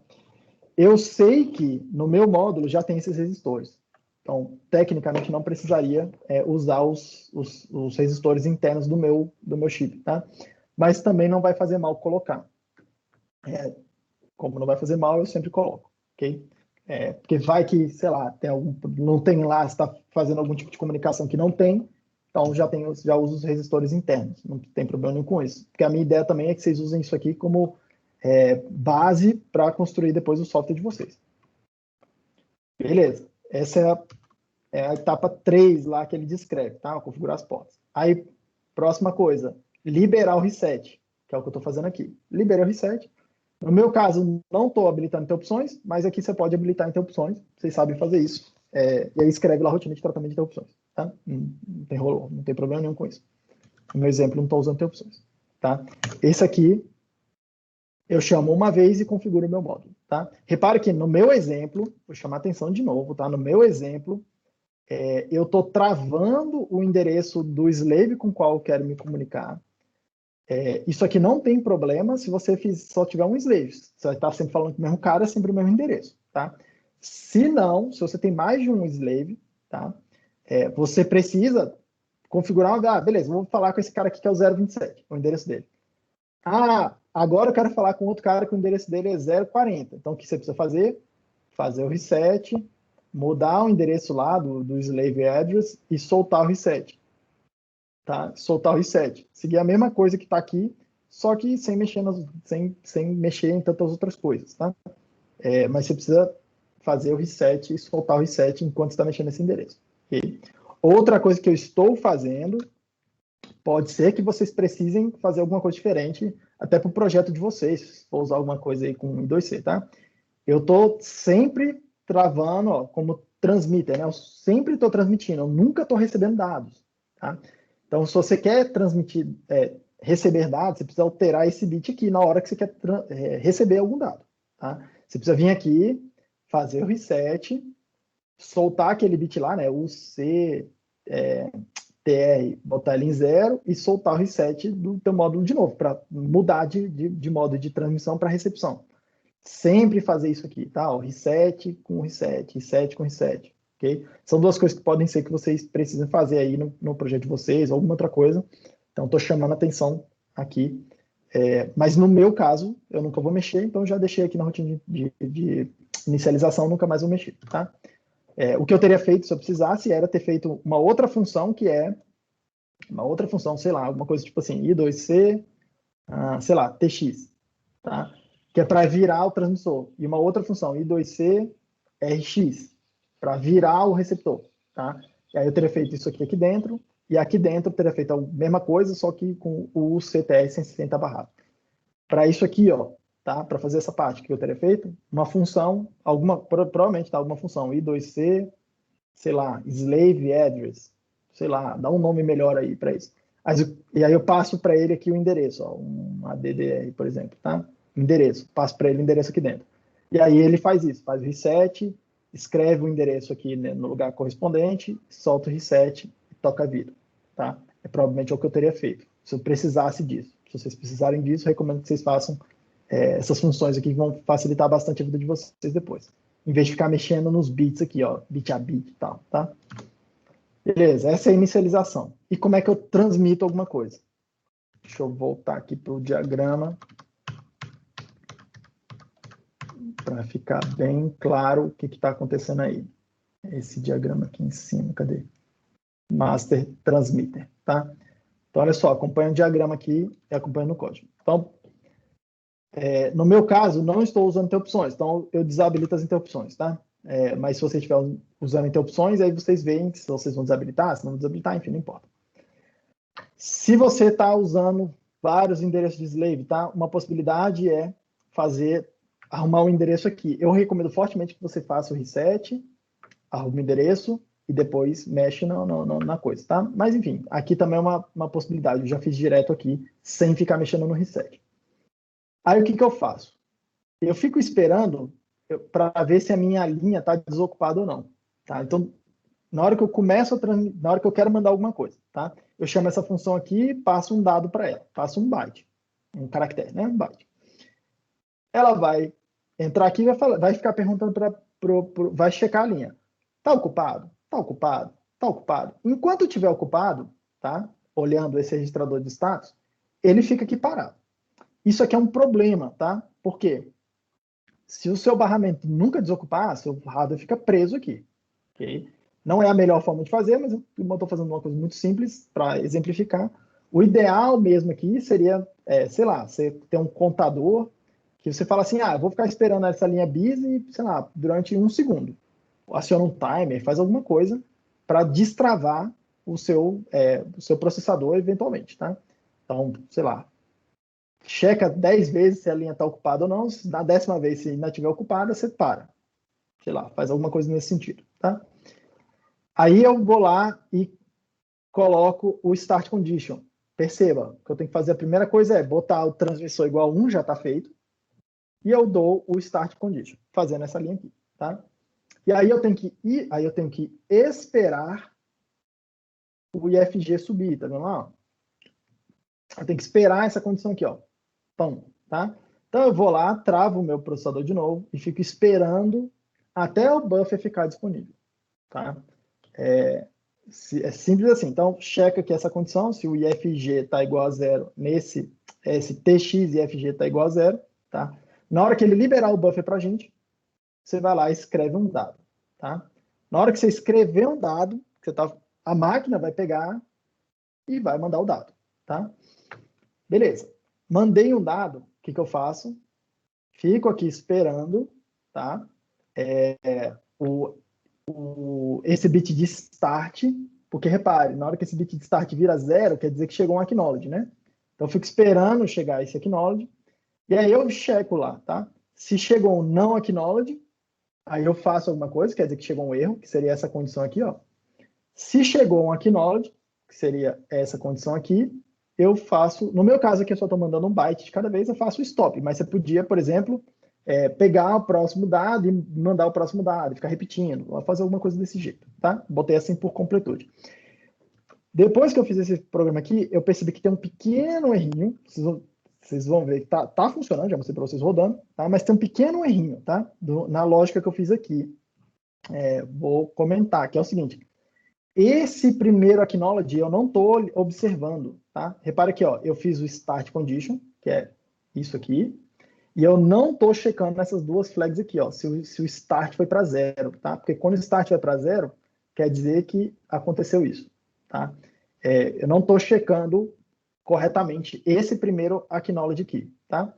Eu sei que no meu módulo já tem esses resistores. Então, tecnicamente, não precisaria usar os resistores internos do meu chip, tá? Mas também não vai fazer mal colocar. Como não vai fazer mal, eu sempre coloco, ok? Porque vai que, sei lá, não tem lá, está fazendo algum tipo de comunicação que não tem, então já uso os resistores internos, não tem problema nenhum com isso. Porque a minha ideia também é que vocês usem isso aqui como base para construir depois o software de vocês. Beleza. Essa é a etapa 3 lá que ele descreve, tá? Configurar as portas. Aí, próxima coisa, liberar o reset, que é o que eu estou fazendo aqui. Liberei o reset. No meu caso, não estou habilitando interrupções, mas aqui você pode habilitar interrupções, vocês sabem fazer isso. E aí escreve lá a rotina de tratamento de interrupções, tá? Não tem problema nenhum com isso. No meu exemplo, não estou usando interrupções, tá? Esse aqui, eu chamo uma vez e configuro o meu módulo, tá? Repare que no meu exemplo, vou chamar a atenção de novo, tá? No meu exemplo, eu estou travando o endereço do slave com o qual eu quero me comunicar. Isso aqui não tem problema se você só tiver um slave. Você vai estar sempre falando com o mesmo cara, sempre o mesmo endereço, tá? Se não, se você tem mais de um slave, tá? Você precisa configurar beleza, vou falar com esse cara aqui que é o 027, o endereço dele. Agora eu quero falar com outro cara que o endereço dele é 040. Então, o que você precisa fazer? Fazer o reset, mudar o endereço lá do slave address e soltar o reset. Tá? Soltar o reset. Seguir a mesma coisa que está aqui, só que sem mexer em tantas outras coisas. Tá? Mas você precisa fazer o reset e soltar o reset enquanto está mexendo nesse endereço. Okay? Outra coisa que eu estou fazendo, pode ser que vocês precisem fazer alguma coisa diferente, até para o projeto de vocês, se for usar alguma coisa aí com I2C, tá? Eu estou sempre travando, ó, como transmitter, né? Eu sempre estou transmitindo, eu nunca estou recebendo dados, tá? Então, se você quer receber dados, você precisa alterar esse bit aqui na hora que você quer receber algum dado, tá? Você precisa vir aqui, fazer o reset, soltar aquele bit lá, né? TR, botar ele em 0 e soltar o reset do teu módulo de novo, para mudar de modo de transmissão para recepção. Sempre fazer isso aqui, tá? O reset com reset, reset com reset, ok? São duas coisas que podem ser que vocês precisem fazer aí no projeto de vocês, ou alguma outra coisa. Então, estou chamando a atenção aqui. Mas no meu caso, eu nunca vou mexer, então já deixei aqui na rotina de inicialização, nunca mais vou mexer, tá? O que eu teria feito, se eu precisasse, era ter feito uma outra função, sei lá, alguma coisa tipo assim, I2C, sei lá, TX, tá? Que é para virar o transmissor. E uma outra função, I2C, RX, para virar o receptor, tá? E aí eu teria feito isso aqui dentro, e aqui dentro eu teria feito a mesma coisa, só que com o CTR 160 barrado. Para isso aqui, ó, tá? Para fazer essa parte que eu teria feito, uma função, provavelmente tá alguma função, I2C, sei lá, slave address, sei lá, dá um nome melhor aí para isso. E aí eu passo para ele aqui o endereço, ó, um ADDR, por exemplo, tá? endereço, passo para ele o endereço aqui dentro. E aí ele faz isso, faz o reset, escreve o endereço aqui, né, no lugar correspondente, solta o reset e toca a vida, tá? É provavelmente o que eu teria feito, se eu precisasse disso. Se vocês precisarem disso, recomendo que vocês façam essas funções aqui, que vão facilitar bastante a vida de vocês depois. Em vez de ficar mexendo nos bits aqui, ó, bit a bit e tal, tá? Beleza, essa é a inicialização. E como é que eu transmito alguma coisa? Deixa eu voltar aqui para o diagrama para ficar bem claro o que está acontecendo aí. Esse diagrama aqui em cima, cadê? Master Transmitter, tá? Então, olha só, acompanha o diagrama aqui e acompanha no código. Então, no meu caso, não estou usando interrupções, então eu desabilito as interrupções, tá? Mas se você estiver usando interrupções, aí vocês veem se vocês vão desabilitar, se não vão desabilitar, enfim, não importa. Se você está usando vários endereços de slave, tá? Uma possibilidade é arrumar um endereço aqui. Eu recomendo fortemente que você faça o reset, arrume o endereço e depois mexe na coisa, tá? Mas, enfim, aqui também é uma possibilidade. Eu já fiz direto aqui, sem ficar mexendo no reset. Aí, o que eu faço? Eu fico esperando para ver se a minha linha está desocupada ou não, tá? Então, na hora que eu começo a transmitir, na hora que eu quero mandar alguma coisa, tá? Eu chamo essa função aqui e passo um dado para ela, passo um byte, um caractere, né? Um byte. Ela vai entrar aqui e vai ficar perguntando vai checar a linha. Tá ocupado? Tá ocupado? Tá ocupado? Enquanto estiver ocupado, tá? Olhando esse registrador de status, ele fica aqui parado. Isso aqui é um problema, tá? Por quê? Se o seu barramento nunca desocupar, seu hardware fica preso aqui, ok? Não é a melhor forma de fazer, mas eu estou fazendo uma coisa muito simples para exemplificar. O ideal mesmo aqui seria, sei lá, você ter um contador que você fala assim, eu vou ficar esperando essa linha busy, sei lá, durante 1 segundo. Aciona um timer, faz alguma coisa para destravar o seu processador eventualmente, tá? Então, sei lá, checa 10 vezes se a linha está ocupada ou não, na 10ª vez, se ainda estiver ocupada, você para. Sei lá, faz alguma coisa nesse sentido, tá? Aí eu vou lá e coloco o start condition. Perceba, que eu tenho que fazer a primeira coisa é botar o transmissor igual a 1, já está feito, e eu dou o start condition, fazendo essa linha aqui, tá? E aí eu tenho que esperar o IFG subir, tá vendo lá? Eu tenho que esperar essa condição aqui, ó. Pão, tá? Então eu vou lá, travo o meu processador de novo e fico esperando até o buffer ficar disponível, tá? É simples assim. Então, checa aqui essa condição, se o IFG está igual a 0 esse TX IFG está igual a 0, tá? Na hora que ele liberar o buffer para a gente, você vai lá e escreve um dado, tá? Na hora que você escrever um dado, a máquina vai pegar e vai mandar o dado, tá? Beleza. Mandei um dado, o que eu faço? Fico aqui esperando, tá? Esse bit de start, porque repare, na hora que esse bit de start vira 0, quer dizer que chegou um acknowledge, né? Então eu fico esperando chegar esse acknowledge, e aí eu checo lá, tá? Se chegou um não acknowledge, aí eu faço alguma coisa, quer dizer que chegou um erro, que seria essa condição aqui, ó. Se chegou um acknowledge, que seria essa condição aqui, eu faço, no meu caso aqui eu só estou mandando um byte de cada vez, eu faço o stop, mas você podia, por exemplo, pegar o próximo dado e mandar o próximo dado, ficar repetindo, ou fazer alguma coisa desse jeito, tá? Botei assim por completude. Depois que eu fiz esse programa aqui, eu percebi que tem um pequeno errinho, vocês vão ver que tá funcionando, já mostrei para vocês rodando, tá? Mas tem um pequeno errinho, tá? Na lógica que eu fiz aqui. Vou comentar, que é o seguinte. Esse primeiro acknowledge eu não estou observando, tá? Repare aqui, ó, eu fiz o start condition, que é isso aqui, e eu não estou checando essas duas flags aqui, ó, se o start foi para 0, tá? Porque quando o start vai para 0, quer dizer que aconteceu isso, tá? Eu não estou checando corretamente esse primeiro acknowledge aqui, tá?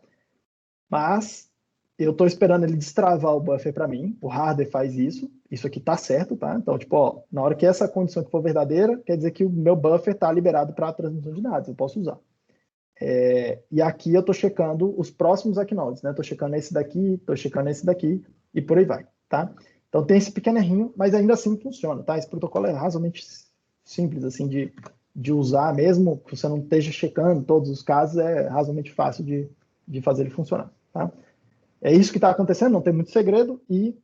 Mas eu estou esperando ele destravar o buffer para mim, o hardware faz isso aqui tá certo, tá? Então, tipo, ó, na hora que essa condição aqui for verdadeira, quer dizer que o meu buffer está liberado para a transmissão de dados, eu posso usar. E aqui eu estou checando os próximos acknowledges, né? Estou checando esse daqui, estou checando esse daqui, e por aí vai, tá? Então tem esse pequeno errinho, mas ainda assim funciona, tá? Esse protocolo é razoavelmente simples, assim, de usar, mesmo que você não esteja checando todos os casos, é razoavelmente fácil de fazer ele funcionar, tá? É isso que está acontecendo, não tem muito segredo, e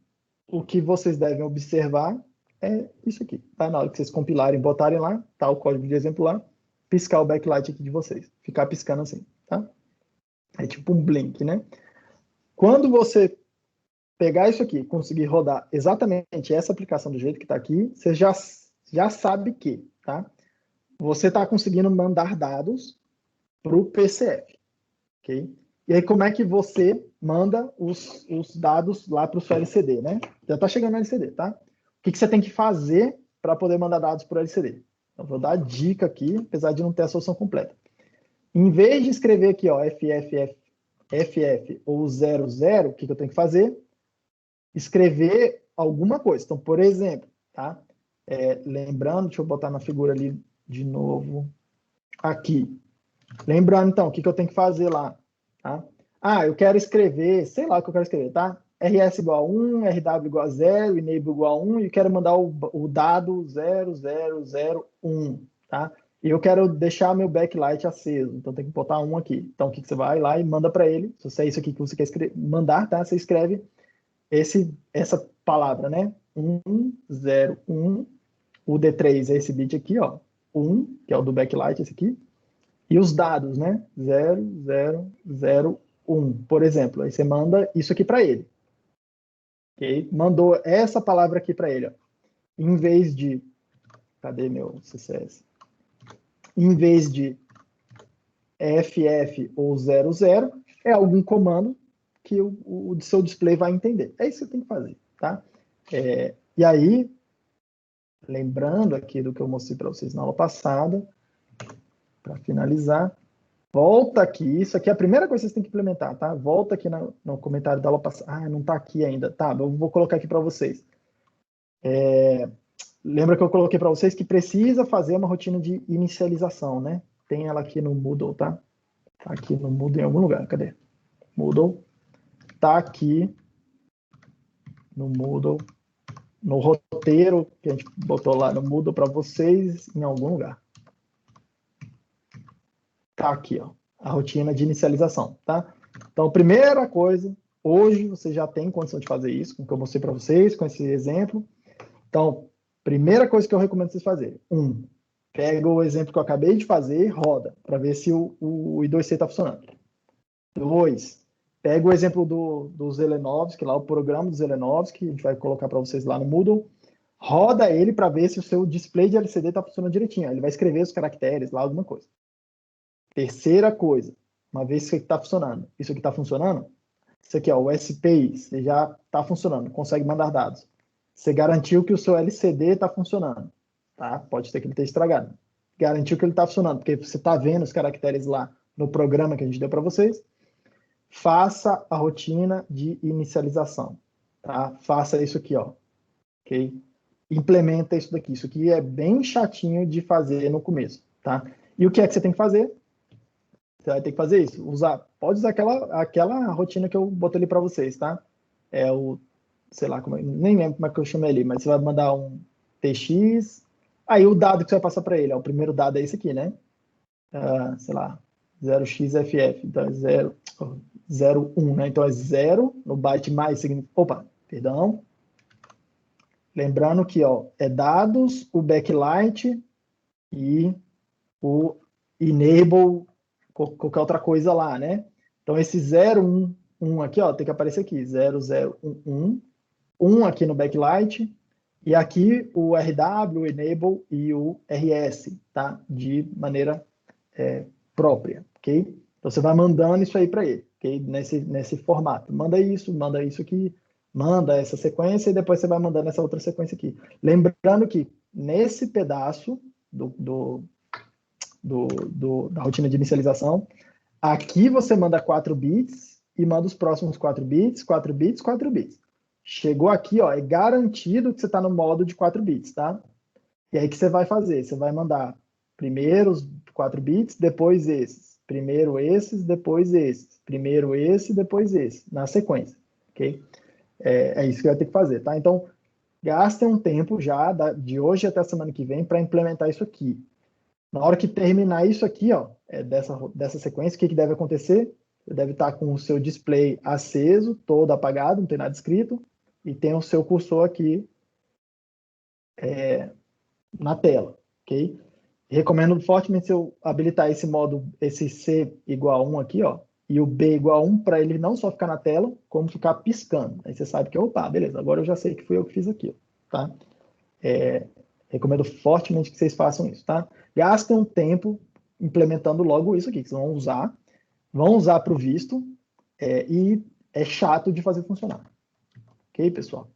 o que vocês devem observar é isso aqui, tá? Na hora que vocês compilarem, botarem lá, tá o código de exemplo lá, piscar o backlight aqui de vocês, ficar piscando assim, tá? É tipo um blink, né? Quando você pegar isso aqui, conseguir rodar exatamente essa aplicação do jeito que está aqui, você já sabe que, tá? Você está conseguindo mandar dados para o PCF, ok? E aí, como é que você manda os dados lá para o seu LCD, né? Já está chegando no LCD, tá? O que você tem que fazer para poder mandar dados para o LCD? Eu vou dar a dica aqui, apesar de não ter a solução completa. Em vez de escrever aqui, ó, FF ou 00, o que eu tenho que fazer? Escrever alguma coisa. Então, por exemplo, tá? Lembrando, deixa eu botar na figura ali de novo, aqui. Lembrando, então, o que eu tenho que fazer lá, tá? Ah, eu quero escrever, sei lá o que eu quero escrever, tá? RS igual a 1, RW igual a 0, enable igual a 1, e quero mandar o dado 0001, tá? E eu quero deixar meu backlight aceso, então tem que botar 1 aqui. Então, o que você vai lá e manda para ele, se é isso aqui que você quer mandar, tá? Você escreve essa palavra, né? 101, o D3 é esse bit aqui, ó, 1, que é o do backlight, esse aqui, e os dados, né? 0001, por exemplo. Aí você manda isso aqui para ele. Ok? Mandou essa palavra aqui para ele, ó. Em vez de... Cadê meu CSS? Em vez de FF ou 00, é algum comando que o seu display vai entender. É isso que você tem que fazer, tá? E aí, lembrando aqui do que eu mostrei para vocês na aula passada, para finalizar, volta aqui, isso aqui é a primeira coisa que vocês têm que implementar, tá? Volta aqui no comentário da aula passada. Ah, não está aqui ainda. Tá, eu vou colocar aqui para vocês. Lembra que eu coloquei para vocês que precisa fazer uma rotina de inicialização, né? Tem ela aqui no Moodle, tá? Tá aqui no Moodle em algum lugar. Cadê? Moodle. Tá aqui no Moodle, no roteiro que a gente botou lá no Moodle para vocês em algum lugar. Tá aqui, ó, a rotina de inicialização, tá? Então, primeira coisa, hoje você já tem condição de fazer isso, com o que eu mostrei para vocês, com esse exemplo. Então, primeira coisa que eu recomendo vocês fazerem. Pega o exemplo que eu acabei de fazer, roda, para ver se o I2C está funcionando. 2, pega o exemplo do Zelenovski, lá o programa do Zelenovski, que a gente vai colocar para vocês lá no Moodle, roda ele para ver se o seu display de LCD está funcionando direitinho. Ele vai escrever os caracteres lá, alguma coisa. Terceira coisa, uma vez que está funcionando, isso aqui está funcionando, isso aqui, ó, o SPI, você já está funcionando, consegue mandar dados. Você garantiu que o seu LCD está funcionando, tá? Pode ser que ele esteja estragado. Garantiu que ele está funcionando, porque você está vendo os caracteres lá no programa que a gente deu para vocês. Faça a rotina de inicialização, tá? Faça isso aqui, ó, ok? Implementa isso daqui. Isso aqui é bem chatinho de fazer no começo, tá? E o que é que você tem que fazer? Você vai ter que fazer isso. Pode usar aquela rotina que eu botei ali para vocês, tá? Sei lá, nem lembro como é que eu chamei ali, mas você vai mandar um TX, aí o dado que você vai passar para ele, ó, o primeiro dado é esse aqui, né? Sei lá, 0xFF, então é 0,1, né? Então é 0 no byte mais significa... Opa, perdão. Lembrando que, ó, é dados, o backlight e o enable qualquer outra coisa lá, né? Então, esse 011 aqui, ó, tem que aparecer aqui, 0011, 1 aqui no backlight, e aqui o RW, o enable e o RS, tá? De maneira própria, ok? Então, você vai mandando isso aí para ele, ok? Nesse formato. Manda isso aqui, manda essa sequência e depois você vai mandando essa outra sequência aqui. Lembrando que nesse pedaço da rotina de inicialização, aqui você manda 4 bits e manda os próximos 4 bits, 4 bits, 4 bits. Chegou aqui, ó, é garantido que você está no modo de 4 bits, tá? E aí o que você vai fazer? Você vai mandar primeiro os 4 bits, depois esses. Primeiro esses, depois esses. Primeiro esse, depois esse. Na sequência, ok? É isso que vai ter que fazer, tá? Então, gastem um tempo já, de hoje até a semana que vem, para implementar isso aqui. Na hora que terminar isso aqui, ó, dessa sequência, o que deve acontecer? Você deve estar com o seu display aceso, todo apagado, não tem nada escrito, e tem o seu cursor aqui na tela, ok? Recomendo fortemente se eu habilitar esse modo, esse C igual a 1 aqui, ó, e o B igual a 1, para ele não só ficar na tela, como ficar piscando. Aí você sabe que, opa, beleza, agora eu já sei que fui eu que fiz aqui, tá? Recomendo fortemente que vocês façam isso, tá? Gastem um tempo implementando logo isso aqui, que vocês vão usar para o visto, e é chato de fazer funcionar. Ok, pessoal?